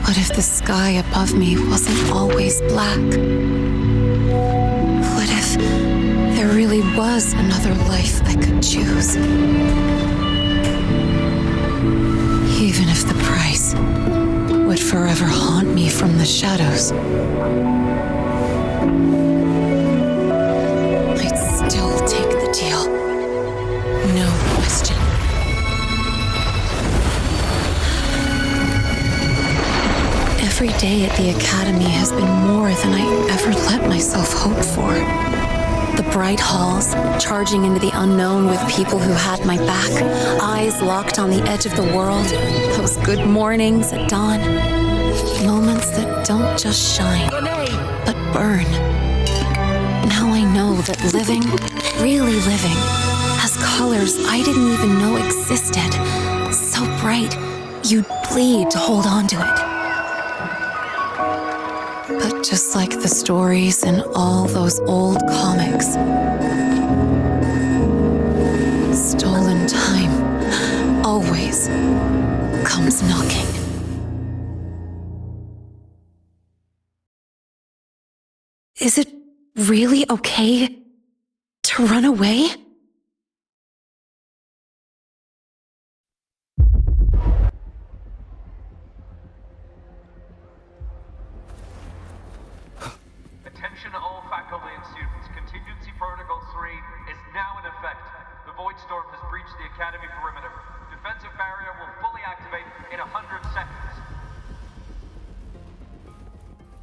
what if the sky above me wasn't always black? What if there really was another life I could choose? Even if the price would forever haunt me from the shadows, I'd still take the deal. No question. Every day at the Academy has been more than I ever let myself hope for. The bright halls, charging into the unknown with people who had my back, eyes locked on the edge of the world, those good mornings at dawn, moments that don't just shine, but burn. Now I know that living, really living, has colors I didn't even know existed. So bright, you'd bleed to hold on to it. But just like the stories in all those old comics, stolen time always comes knocking. Is it really okay to run away? Attention all faculty and students. Contingency Protocol 3 is now in effect. The Voidstorm has breached the Academy perimeter. Defensive barrier will fully activate in 100 seconds.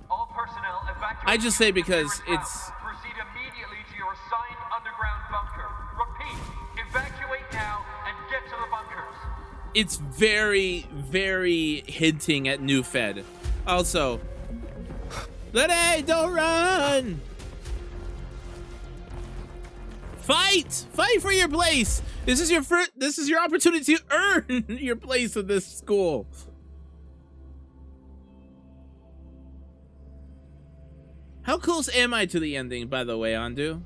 All personnel evacuate. I just say because it's... Proceed immediately to your assigned underground bunker. Repeat, evacuate now and get to the bunkers. It's very, very hinting at New Fed. Also... Lenny, don't run! Fight! Fight for your place! This is your opportunity to earn your place in this school. How close am I to the ending, by the way, Andu?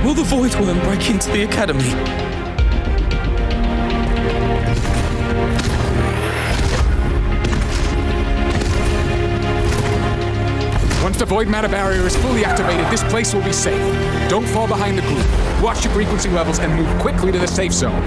Will the Void Worm break into the Academy? Once the void matter barrier is fully activated, this place will be safe. Don't fall behind the group. Watch your frequency levels and move quickly to the safe zone.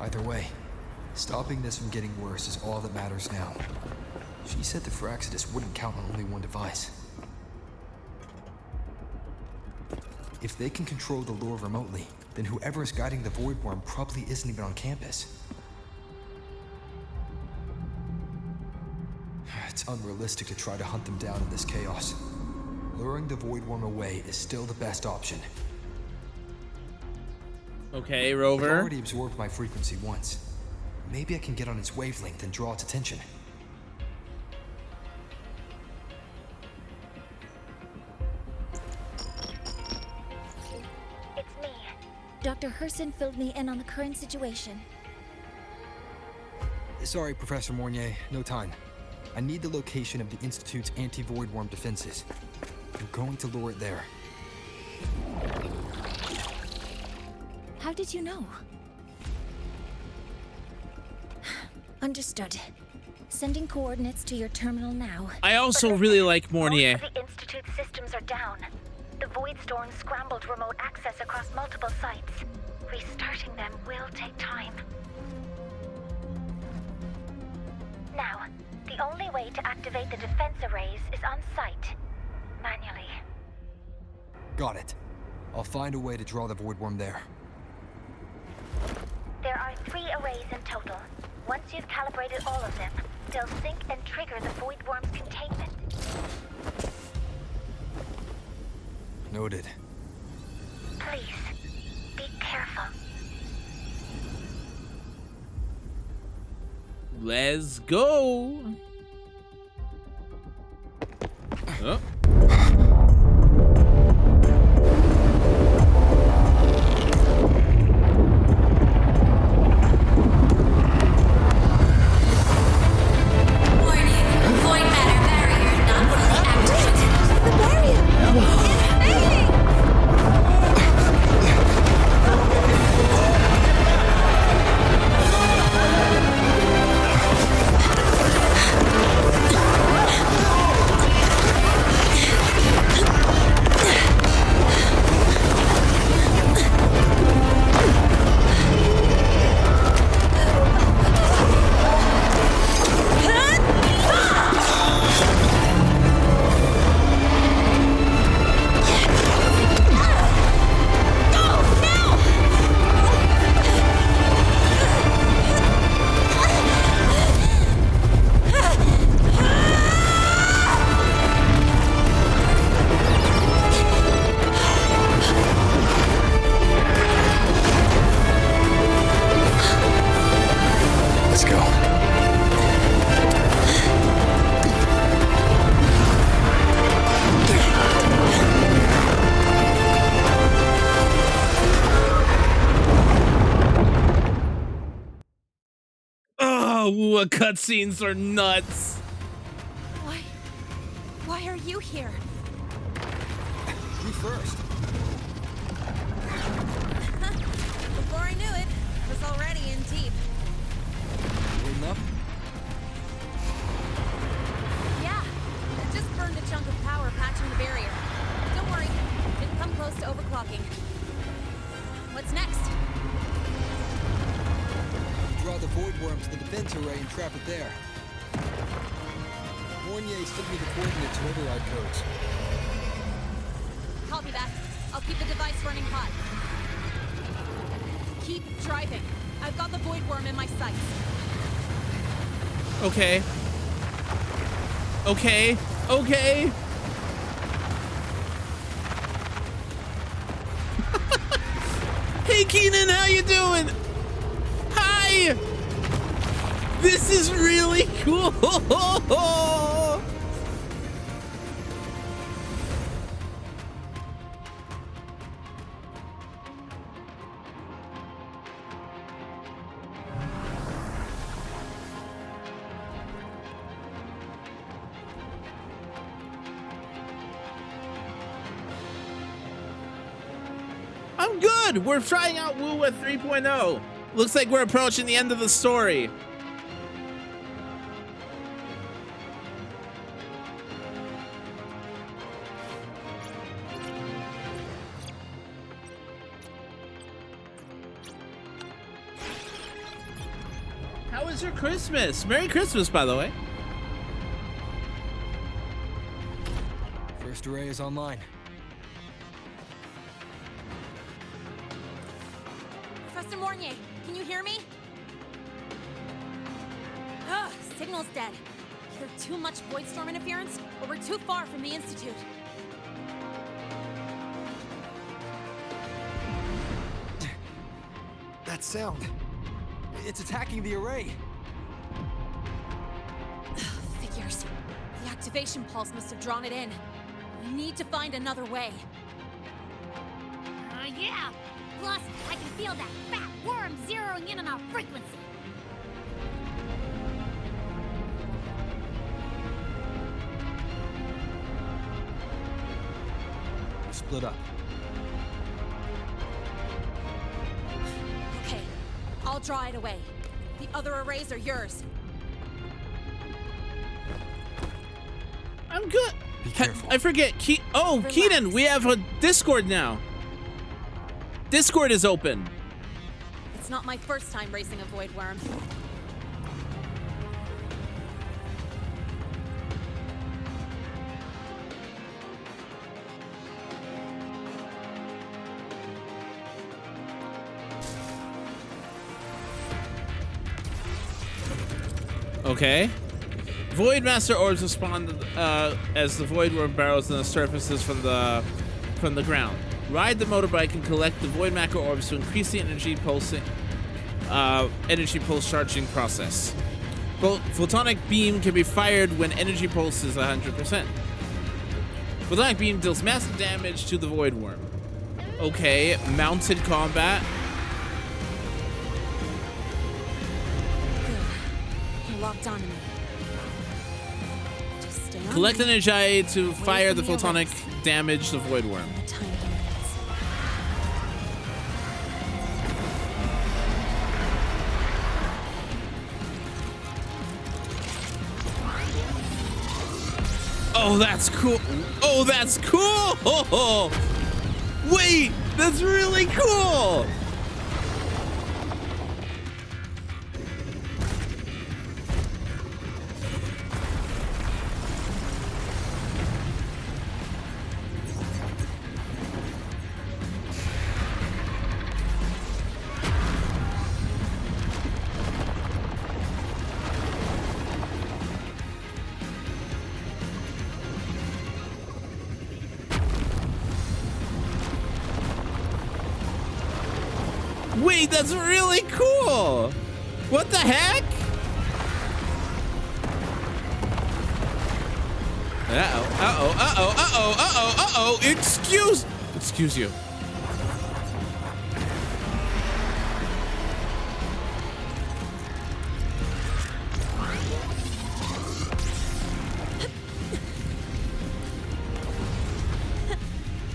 Either way, stopping this from getting worse is all that matters now. She said the Firaxidus wouldn't count on only one device. If they can control the lore remotely, then whoever is guiding the Void Worm probably isn't even on campus. It's unrealistic to try to hunt them down in this chaos. Luring the Void Worm away is still the best option. Okay, Rover. I've already absorbed my frequency once. Maybe I can get on its wavelength and draw its attention. It's me. Dr. Herson filled me in on the current situation. Sorry, Professor Mornier, no time. I need the location of the Institute's anti-Void Worm defenses. I'm going to lure it there. How did you know? Understood. Sending coordinates to your terminal now. I also really like Mornier. Most of the Institute's systems are down. The Void Storm scrambled remote access across multiple sites. Restarting them will take time. Now, the only way to activate the defense arrays is on site. Manually. Got it. I'll find a way to draw the Void Worm there. There are 3 arrays in total. Once you've calibrated all of them, they'll sync and trigger the Void Worm's containment. Noted. Please, be careful. Let's go. Oh. Oh, cutscenes are nuts. Why are you here? You first. Before I knew it, I was already in deep. Waiting up? Yeah, I just burned a chunk of power patching the barrier. Don't worry, didn't come close to overclocking. What's next? Draw the Void Worm to the defense array and trap it there. Mornier sent me the coordinates and override codes. Copy that. I'll keep the device running hot. Keep driving. I've got the Void Worm in my sights. Okay. Okay. Okay. Hey, Keenan, how you doing? Hi. This is really cool. I'm good. We're trying out Woo at 3.0. Looks like we're approaching the end of the story. How was your Christmas? Merry Christmas, by the way. First array is online. Professor Mornier, can you hear me? Ugh, signal's dead. Either too much Voidstorm interference, or we're too far from the Institute. That sound. It's attacking the array. Figures. The activation pulse must have drawn it in. We need to find another way. Yeah. Plus, I can feel that fat worm zeroing in on our frequency. We're split up. Okay, I'll draw it away. The other arrays are yours. I'm good. Be careful. I forget. Keaton, we have a Discord now. Discord is open. It's not my first time racing a void worm. Okay. Void Master orbs respond as the void worm barrels in the surfaces from the ground. Ride the motorbike and collect the void macro orbs to increase the energy pulse charging process. Photonic beam can be fired when energy pulse is 100%. Photonic beam deals massive damage to the void worm. Okay, mounted combat. You're locked onto me. Just stay on Collect me. energy to Away fire the from photonic arrays. damage the void worm. The tiny units. Oh, that's cool. Oh, that's cool. Wait, that's really cool. Wait, that's really cool. What the heck? Uh-oh. Excuse you.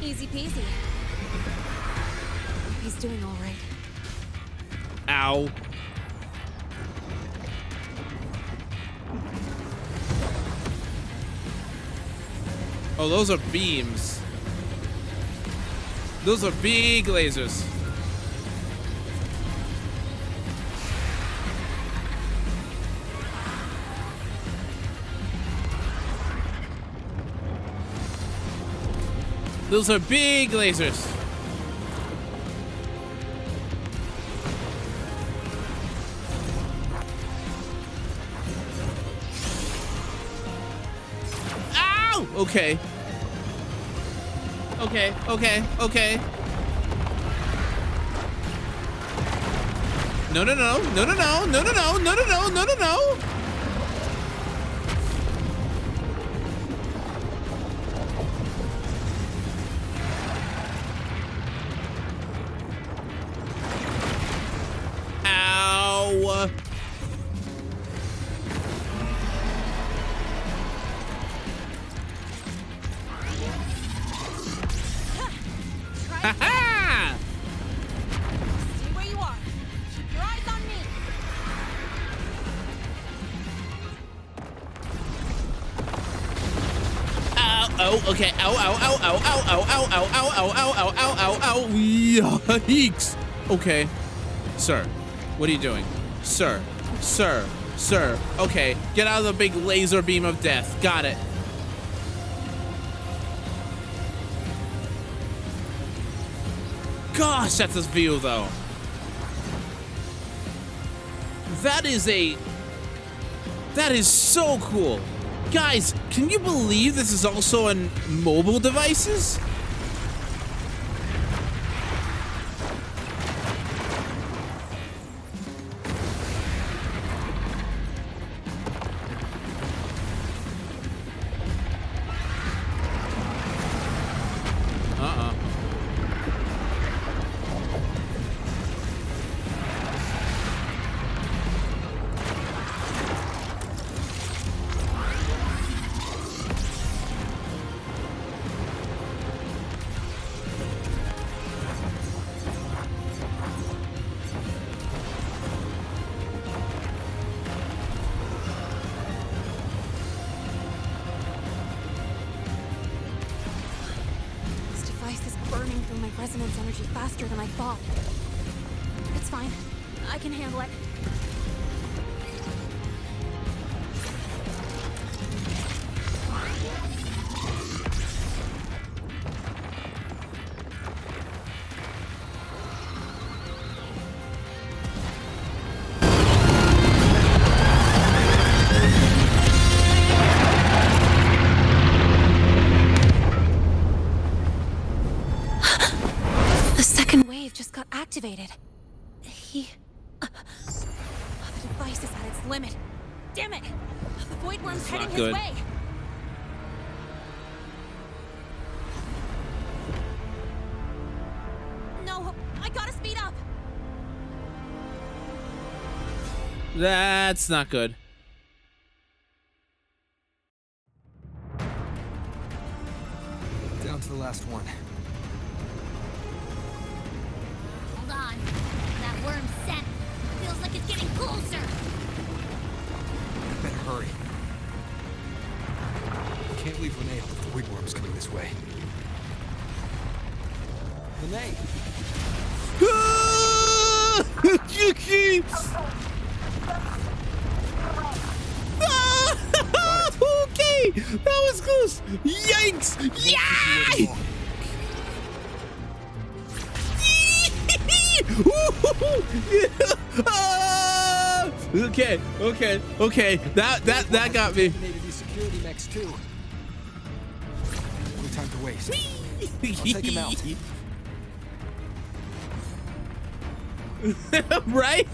Easy peasy. He's doing all right. Ow. Oh, those are beams. Those are big lasers. Those are big lasers. Ow! Okay. Okay. No. Ow. Ha ha! Okay. Ow, ow, ow, ow, ow, ow, ow, ow, ow, ow, ow, ow, ow, ow, ow. Yikes. Okay. Sir, what are you doing? Sir, sir, sir. Okay, get out of the big laser beam of death. Got it. Gosh, that's this view, though. That is so cool. Guys, can you believe this is also on mobile devices? Resonance energy faster than I thought. It's fine. I can handle it. Activated. The device is at its limit. Damn it! The void worm's heading his way. No, I gotta speed up. That's not good. Down to the last one. That worm's scent feels like it's getting closer. Better hurry. Can't leave Renee if the void worm's coming this way. Renee! Okay, that was close. Yikes! Yeah! Okay. That got me. These security mechs too. No time to waste. I'll take him out. Right?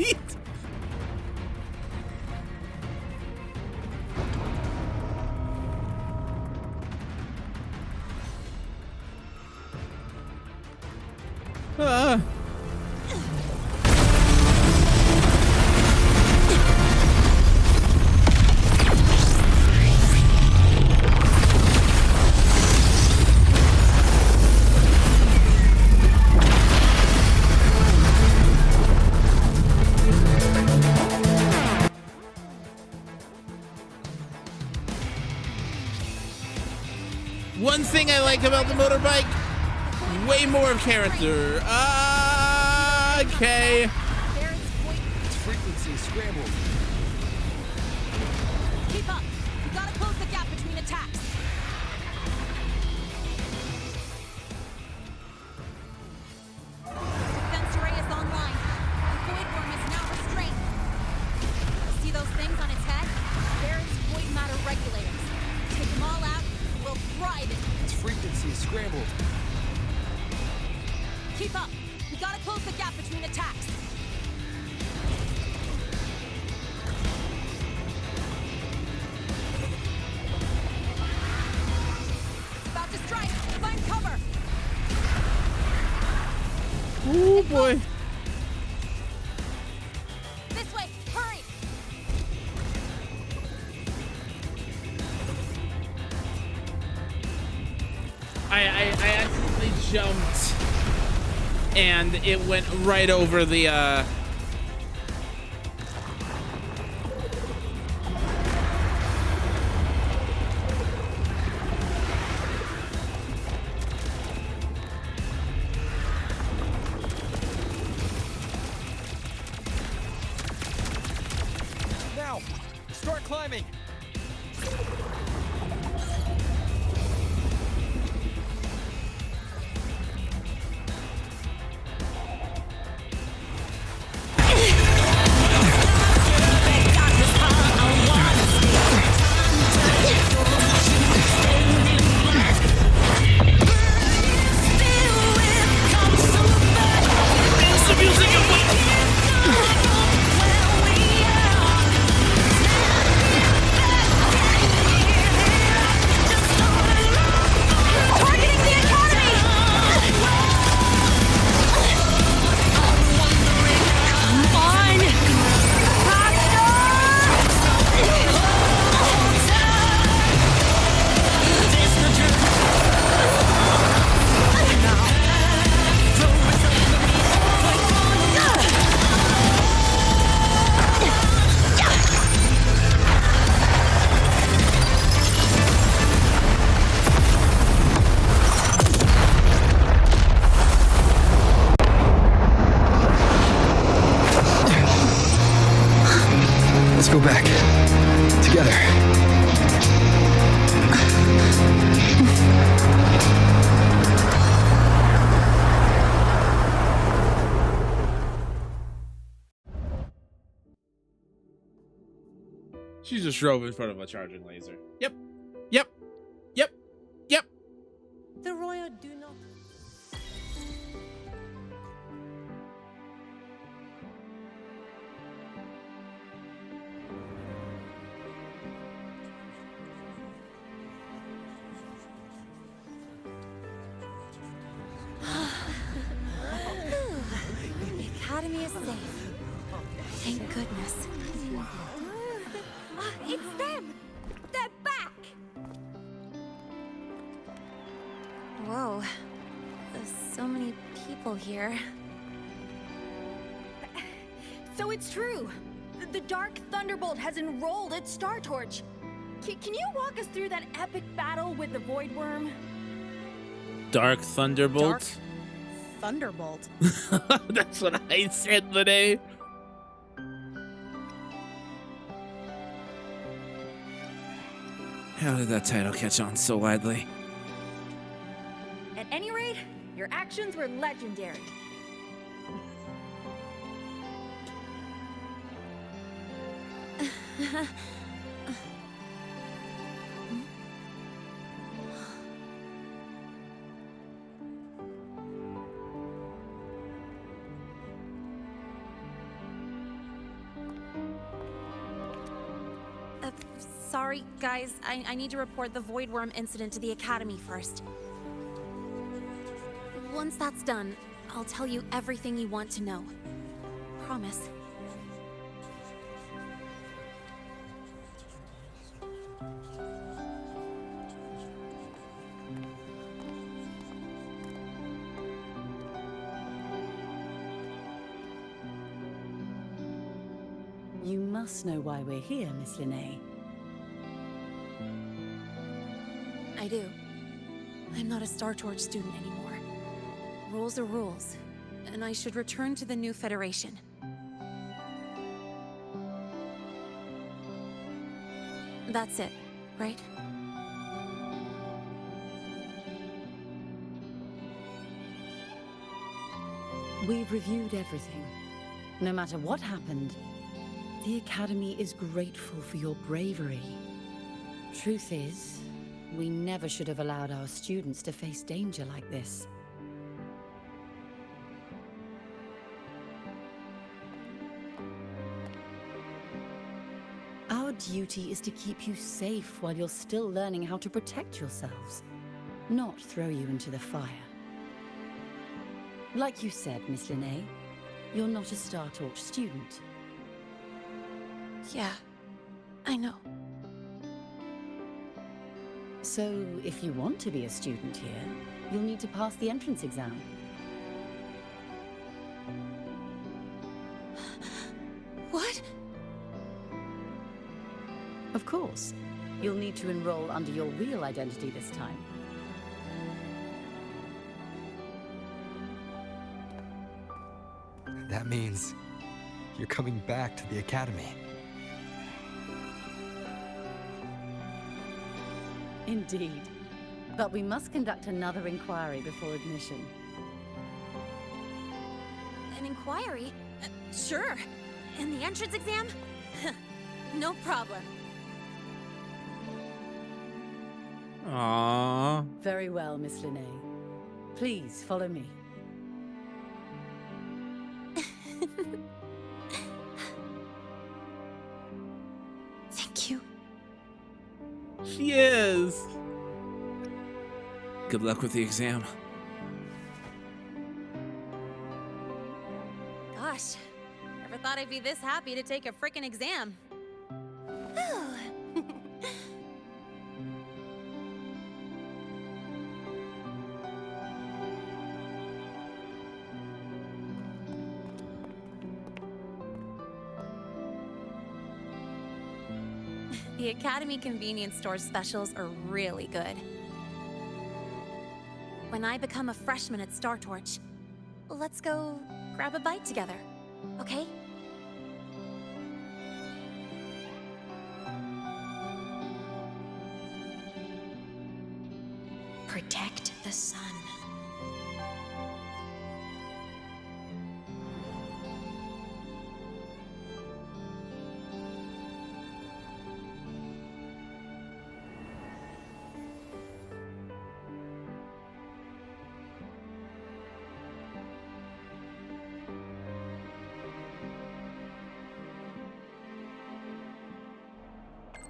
One thing I like about the motorbike, way more of character. Okay. Its frequency is scrambled. Keep up. We gotta close the gap between attacks. Defense array is online. The void worm is now restrained. See those things on its head? They're its void matter regulators. Take them all out. We'll thrive it. Its frequency is scrambled. Keep up. We gotta close the gap between attacks. It's about to strike. Find cover. Oh boy. This way. Hurry. I accidentally jumped and it went right over the Academy! Let's go back. Together. She just drove in front of a charging laser. Yep. Yep. Yep. Yep. The Royal do not. The Academy is safe. Thank goodness. It's them! They're back! Whoa. There's so many people here. So it's true. The Dark Thunderbolt has enrolled at Star Torch. Can you walk us through that epic battle with the Void Worm? Dark Thunderbolt? Thunderbolt? That's what I said, Lene. How did that title catch on so widely? At any rate, your actions were legendary. Sorry, guys. I need to report the Void Worm incident to the Academy first. Once that's done, I'll tell you everything you want to know. Promise. You must know why we're here, Miss Lene. I do. I'm not a Star Torch student anymore. Rules are rules, and I should return to the new Federation. That's it, right? We've reviewed everything. No matter what happened, the Academy is grateful for your bravery. Truth is, we never should have allowed our students to face danger like this. Our duty is to keep you safe while you're still learning how to protect yourselves, not throw you into the fire. Like you said, Miss Lene, you're not a Star Torch student. Yeah, I know. So, if you want to be a student here, you'll need to pass the entrance exam. What? Of course. You'll need to enroll under your real identity this time. That means you're coming back to the Academy. Indeed. But we must conduct another inquiry before admission. An inquiry? Sure. And the entrance exam? No problem. Aww. Very well, Miss Linné. Please follow me. Thank you. She is. Good luck with the exam. Gosh, never thought I'd be this happy to take a frickin' exam. The Academy convenience store specials are really good. When I become a freshman at Star Torch, let's go grab a bite together, okay? Protect the sun.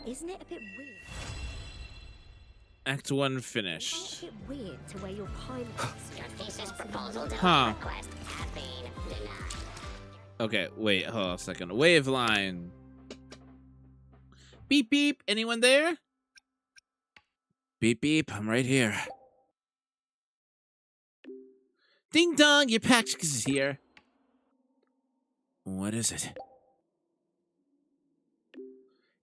Isn't it a bit weird? Act 1 finished. It's a bit weird to wear your pilot. Your thesis proposal Huh. request has been denied. Okay, wait, hold on a second. Wave line. Beep beep. Anyone there? Beep beep. I'm right here. Ding dong, your package is here. What is it?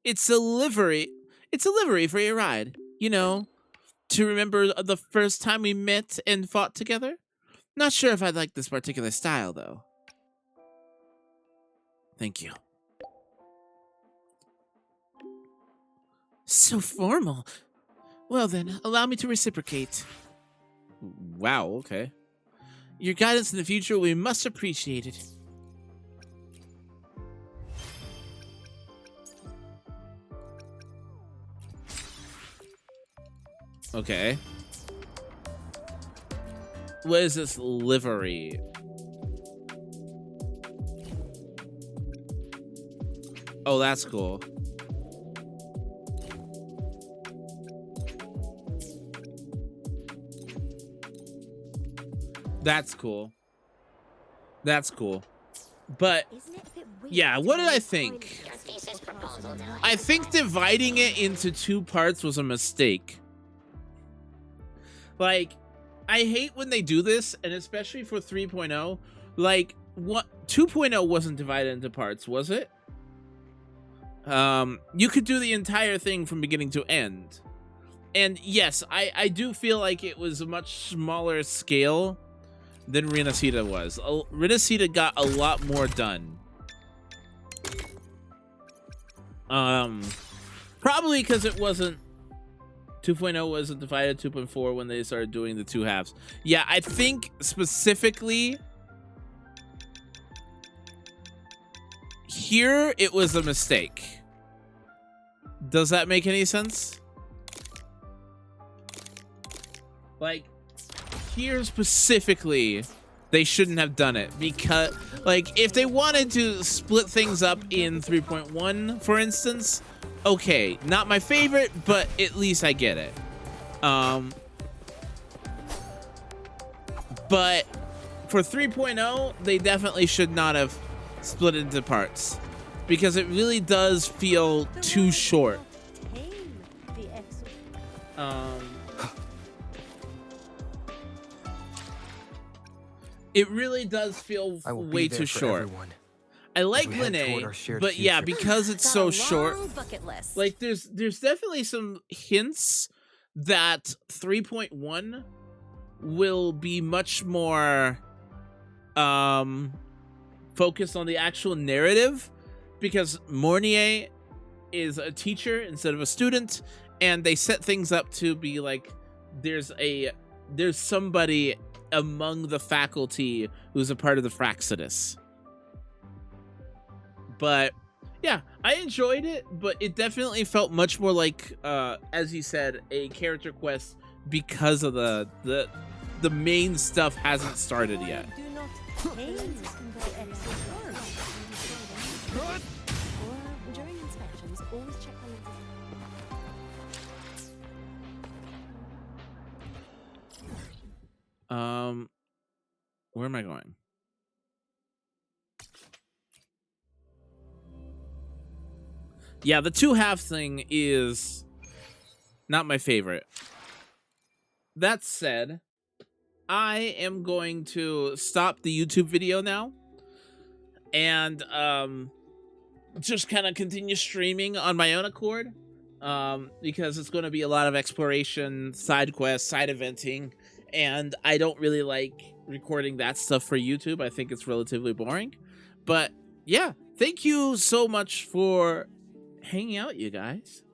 It's a livery. It's a livery for your ride. You know, to remember the first time we met and fought together. Not sure if I'd like this particular style, though. Thank you. So formal. Well then, allow me to reciprocate. Wow, okay. Your guidance in the future will be much appreciated. Okay. What is this livery? Oh, that's cool. That's cool. That's cool. But yeah, what did I think? I think dividing it into 2 parts was a mistake. Like, I hate when they do this, and especially for 3.0. Like, what 2.0 wasn't divided into parts, was it? You could do the entire thing from beginning to end. And yes, I do feel like it was a much smaller scale than Renacita was. Renacita got a lot more done. Probably because it wasn't 2.0 wasn't divided 2.4 when they started doing the 2 halves. Yeah, I think specifically here it was a mistake. Does that make any sense? Like, here specifically, they shouldn't have done it because, like, if they wanted to split things up in 3.1, for instance, okay, not my favorite, but at least I get it. But for 3.0, they definitely should not have split it into parts because it really does feel too short. It really does feel way too short. Everyone. I like we head toward Linné, our shared but yeah, future. because it's so short, Bucket list. like there's definitely some hints that 3.1 will be much more focused on the actual narrative because Mornier is a teacher instead of a student, and they set things up to be like there's somebody among the faculty who's a part of the Fraxidus. But yeah, I enjoyed it, but it definitely felt much more like, as you said, a character quest because of the main stuff hasn't started yet. Do not haze the exoswarm. Or during inspections, always check the link. Where am I going? Yeah, the 2.5 thing is not my favorite. That said, I am going to stop the YouTube video now and just kind of continue streaming on my own accord, because it's going to be a lot of exploration, side quests, side eventing, and I don't really like recording that stuff for YouTube. I think it's relatively boring. But yeah, thank you so much for hanging out, you guys.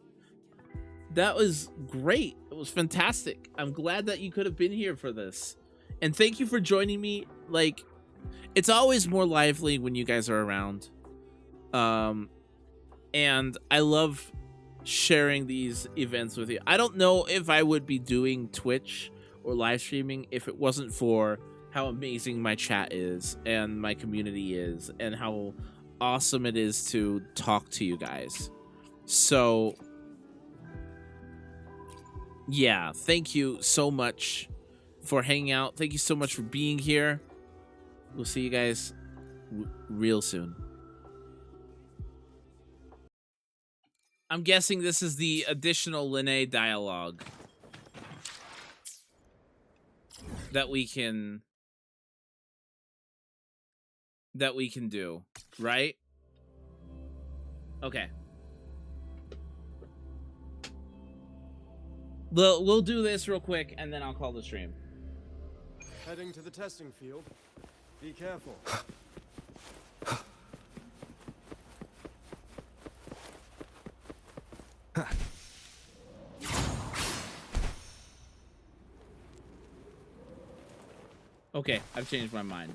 That was great. It was fantastic. I'm glad that you could have been here for this. And thank you for joining me. Like, it's always more lively when you guys are around. And I love sharing these events with you. I don't know if I would be doing Twitch or live streaming if it wasn't for how amazing my chat is and my community is and how awesome it is to talk to you guys. So yeah, thank you so much for hanging out. Thank you so much for being here. We'll see you guys real soon. I'm guessing this is the additional Linné dialogue that we can do, right? Okay. We'll do this real quick, and then I'll call the stream. Heading to the testing field. Be careful. Okay, I've changed my mind.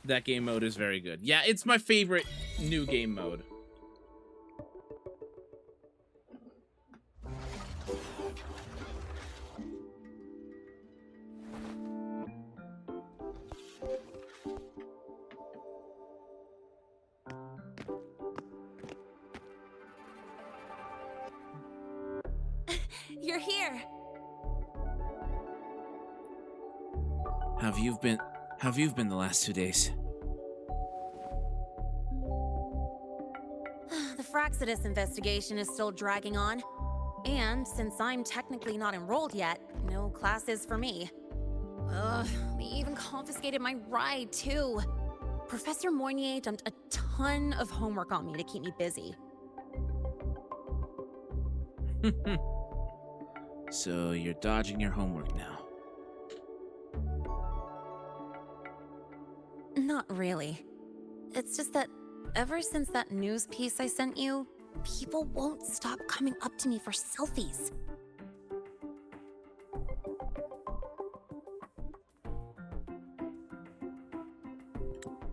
That game mode is very good. Yeah, it's my favorite new game mode. You're here. Have you been the last 2 days? The Fraxidus investigation is still dragging on. And since I'm technically not enrolled yet, no classes for me. They even confiscated my ride, too. Professor Moynier dumped a ton of homework on me to keep me busy. So you're dodging your homework now. Not really. It's just that ever since that news piece I sent you, people won't stop coming up to me for selfies.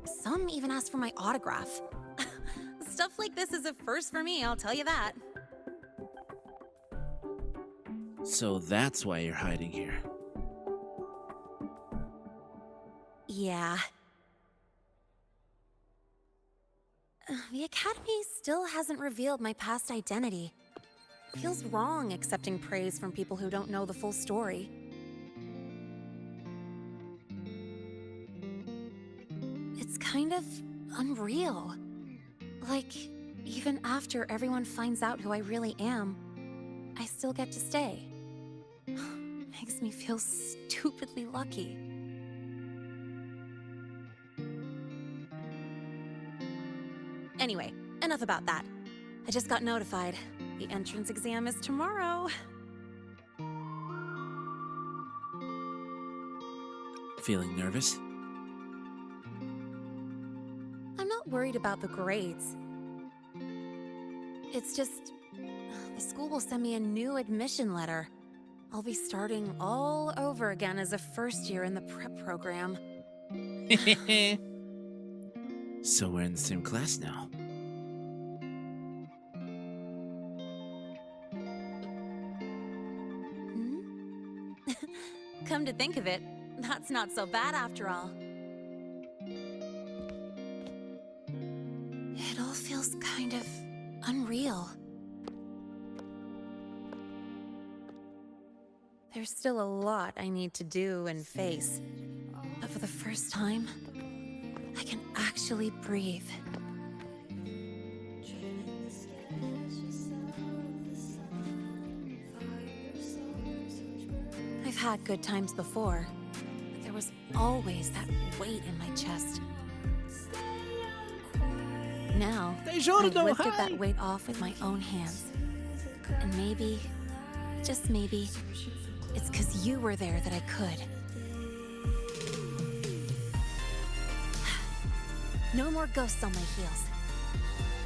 Some even ask for my autograph. Stuff like this is a first for me, I'll tell you that. So that's why you're hiding here. Yeah. The Academy still hasn't revealed my past identity. Feels wrong accepting praise from people who don't know the full story. It's kind of unreal. Like, even after everyone finds out who I really am, I still get to stay. Makes me feel stupidly lucky. Anyway, enough about that. I just got notified. The entrance exam is tomorrow. Feeling nervous? I'm not worried about the grades. It's just the school will send me a new admission letter. I'll be starting all over again as a first year in the prep program. So we're in the same class now. Come to think of it, that's not so bad after all. It all feels kind of unreal. There's still a lot I need to do and face, but for the first time, I can actually breathe. I've had good times before, but there was always that weight in my chest. Now, I've lifted that weight off with my own hands. And maybe, just maybe, it's 'cause you were there that I could. No more ghosts on my heels.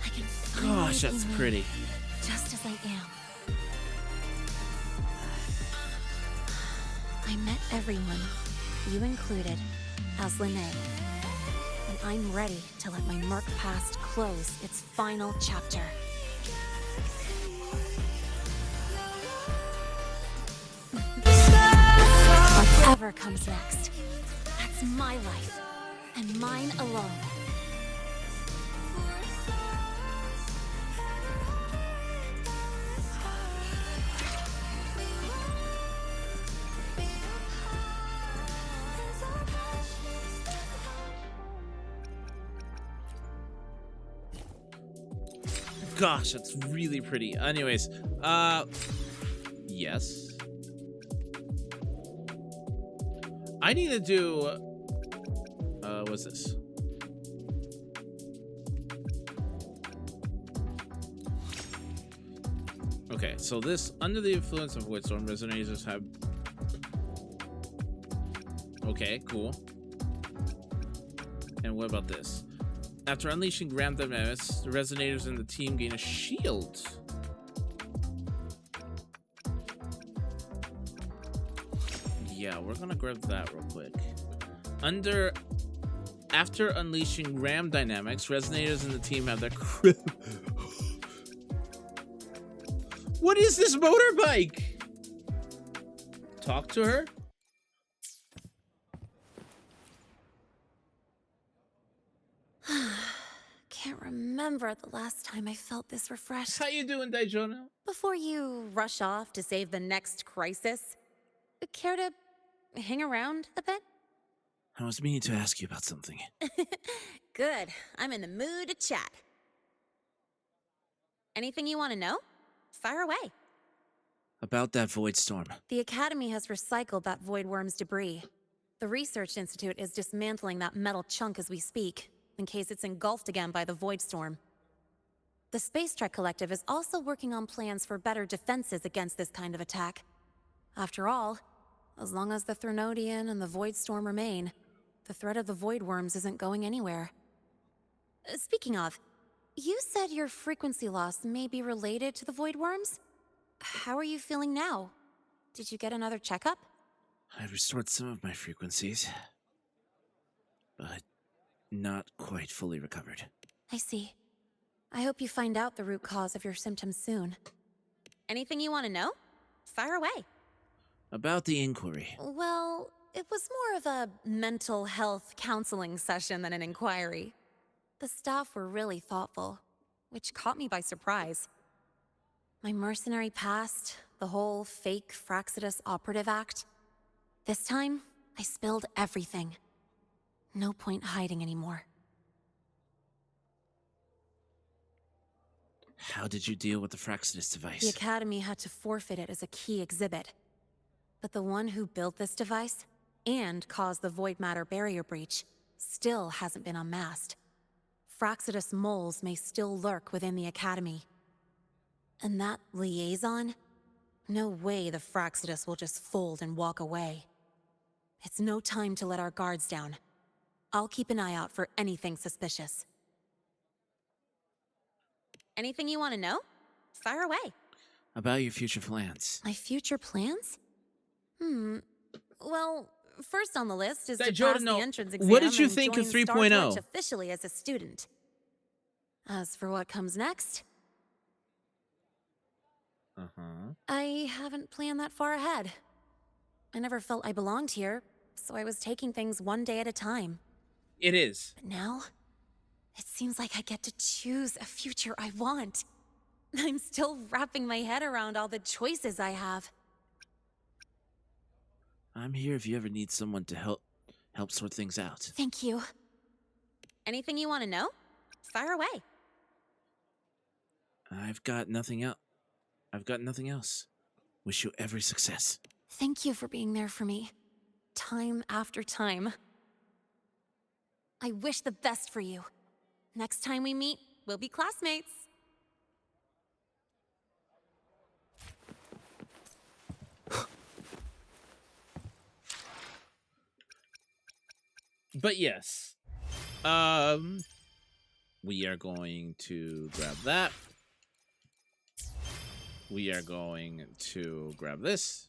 I can finally Gosh, that's be me, pretty. just as I am. I met everyone, you included, as Lene. And I'm ready to let my murk past close its final chapter. Whatever comes next, that's my life, and mine alone. Gosh, that's really pretty. Anyways, yes. I need to do, what's this? Okay, so this, under the influence of Void Storm, resonators have... Okay, cool. And what about this? After unleashing Grand Dynamics, the resonators and the team gain a shield. Yeah, we're gonna grab that real quick. After unleashing Ram Dynamics, resonators and the team have their What is this motorbike? Talk to her? Can't remember the last time I felt this refreshed. How you doing, Daijono? Before you rush off to save the next crisis, care to hang around a bit? I was meaning to ask you about something. Good. I'm in the mood to chat. Anything you want to know? Fire away. About that Void Storm. The Academy has recycled that Void Worm's debris. The Research Institute is dismantling that metal chunk as we speak, in case it's engulfed again by the Void Storm. The Space Trek Collective is also working on plans for better defenses against this kind of attack. After all, as long as the Threnodian and the Void Storm remain, the threat of the Void Worms isn't going anywhere. Speaking of, you said your frequency loss may be related to the Void Worms? How are you feeling now? Did you get another checkup? I restored some of my frequencies, but not quite fully recovered. I see. I hope you find out the root cause of your symptoms soon. Anything you want to know? Fire away. About the inquiry. Well, it was more of a mental health counseling session than an inquiry. The staff were really thoughtful, which caught me by surprise. My mercenary past, the whole fake Fraxidus operative act. This time, I spilled everything. No point hiding anymore. How did you deal with the Fraxidus device? The Academy had to forfeit it as a key exhibit. But the one who built this device, and caused the void matter barrier breach, still hasn't been unmasked. Fraxidus moles may still lurk within the Academy. And that liaison? No way the Fraxidus will just fold and walk away. It's no time to let our guards down. I'll keep an eye out for anything suspicious. Anything you want to know? Fire away. about your future plans. My future plans? Well, first on the list is to Joe, pass the no. entrance exam What did you and think of join Star Torch 3.0? officially as a student. As for what comes next, I haven't planned that far ahead. I never felt I belonged here, so I was taking things one day at a time. It is. But now, it seems like I get to choose a future I want. I'm still wrapping my head around all the choices I have. I'm here if you ever need someone to help sort things out. Thank you. Anything you want to know? Fire away. I've got nothing else. Wish you every success. Thank you for being there for me. Time after time. I wish the best for you. Next time we meet, we'll be classmates. But yes. We are going to grab that. We are going to grab this.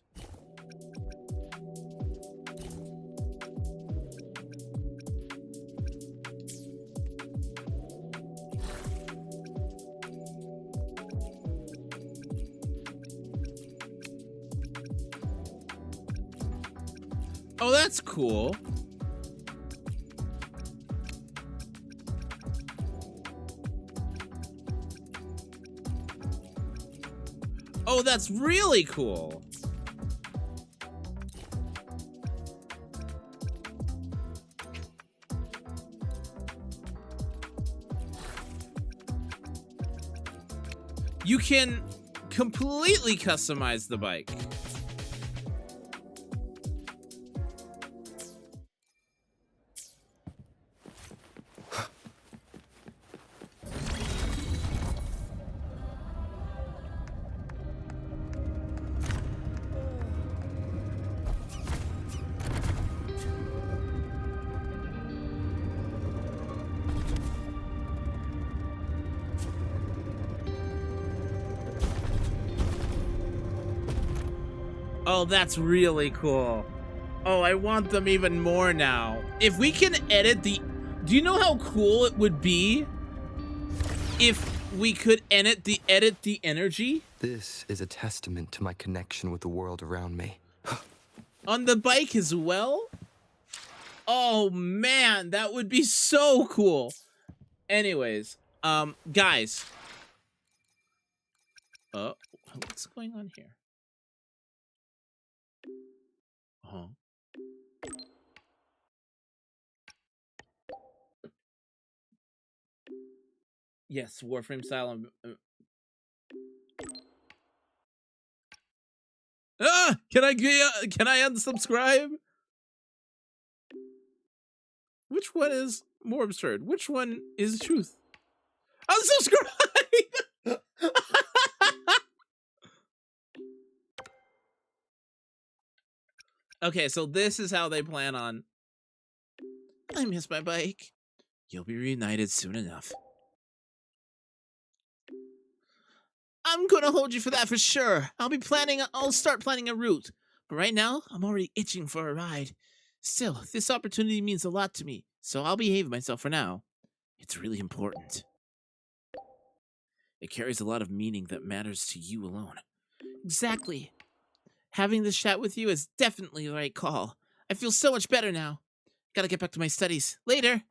Oh, that's cool. Oh, that's really cool. You can completely customize the bike. Oh, that's really cool. Oh, I want them even more now. If we can edit the... Do you know how cool it would be if we could edit the energy? This is a testament to my connection with the world around me. On the bike as well? Oh, man, that would be so cool. Anyways, guys. What's going on here? Yes, Warframe style. Can I unsubscribe? Which one is more absurd? Which one is truth? Unsubscribe! Okay, so this is how they plan on... I miss my bike. You'll be reunited soon enough. I'm gonna hold you for that for sure. I'll start planning a route. But right now, I'm already itching for a ride. Still, this opportunity means a lot to me, so I'll behave myself for now. It's really important. It carries a lot of meaning that matters to you alone. Exactly. Having this chat with you is definitely the right call. I feel so much better now. Gotta get back to my studies. Later!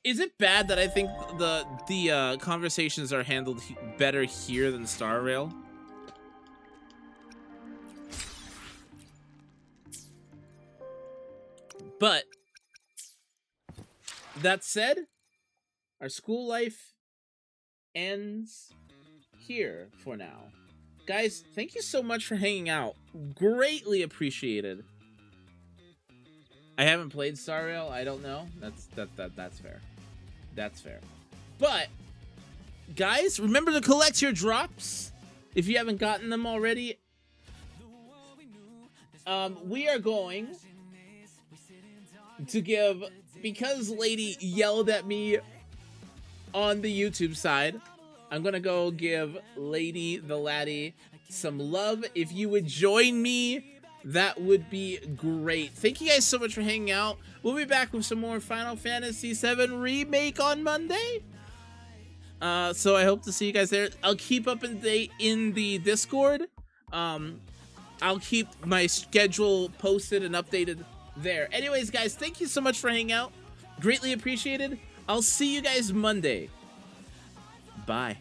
Is it bad that I think the conversations are handled better here than Star Rail? But that said, our school life ends here for now. Guys, thank you so much for hanging out. Greatly appreciated. I haven't played Star Rail. I don't know. That's fair. That's fair. But guys, remember to collect your drops if you haven't gotten them already. We are going to give, because Lady yelled at me on the YouTube side. I'm gonna go give Lady the Laddie some love. If you would join me, that would be great. Thank you guys so much for hanging out. We'll be back with some more Final Fantasy VII Remake on Monday. So I hope to see you guys there. I'll keep up to date in the Discord. I'll keep my schedule posted and updated there. Anyways, guys, thank you so much for hanging out. Greatly appreciated. I'll see you guys Monday. Bye.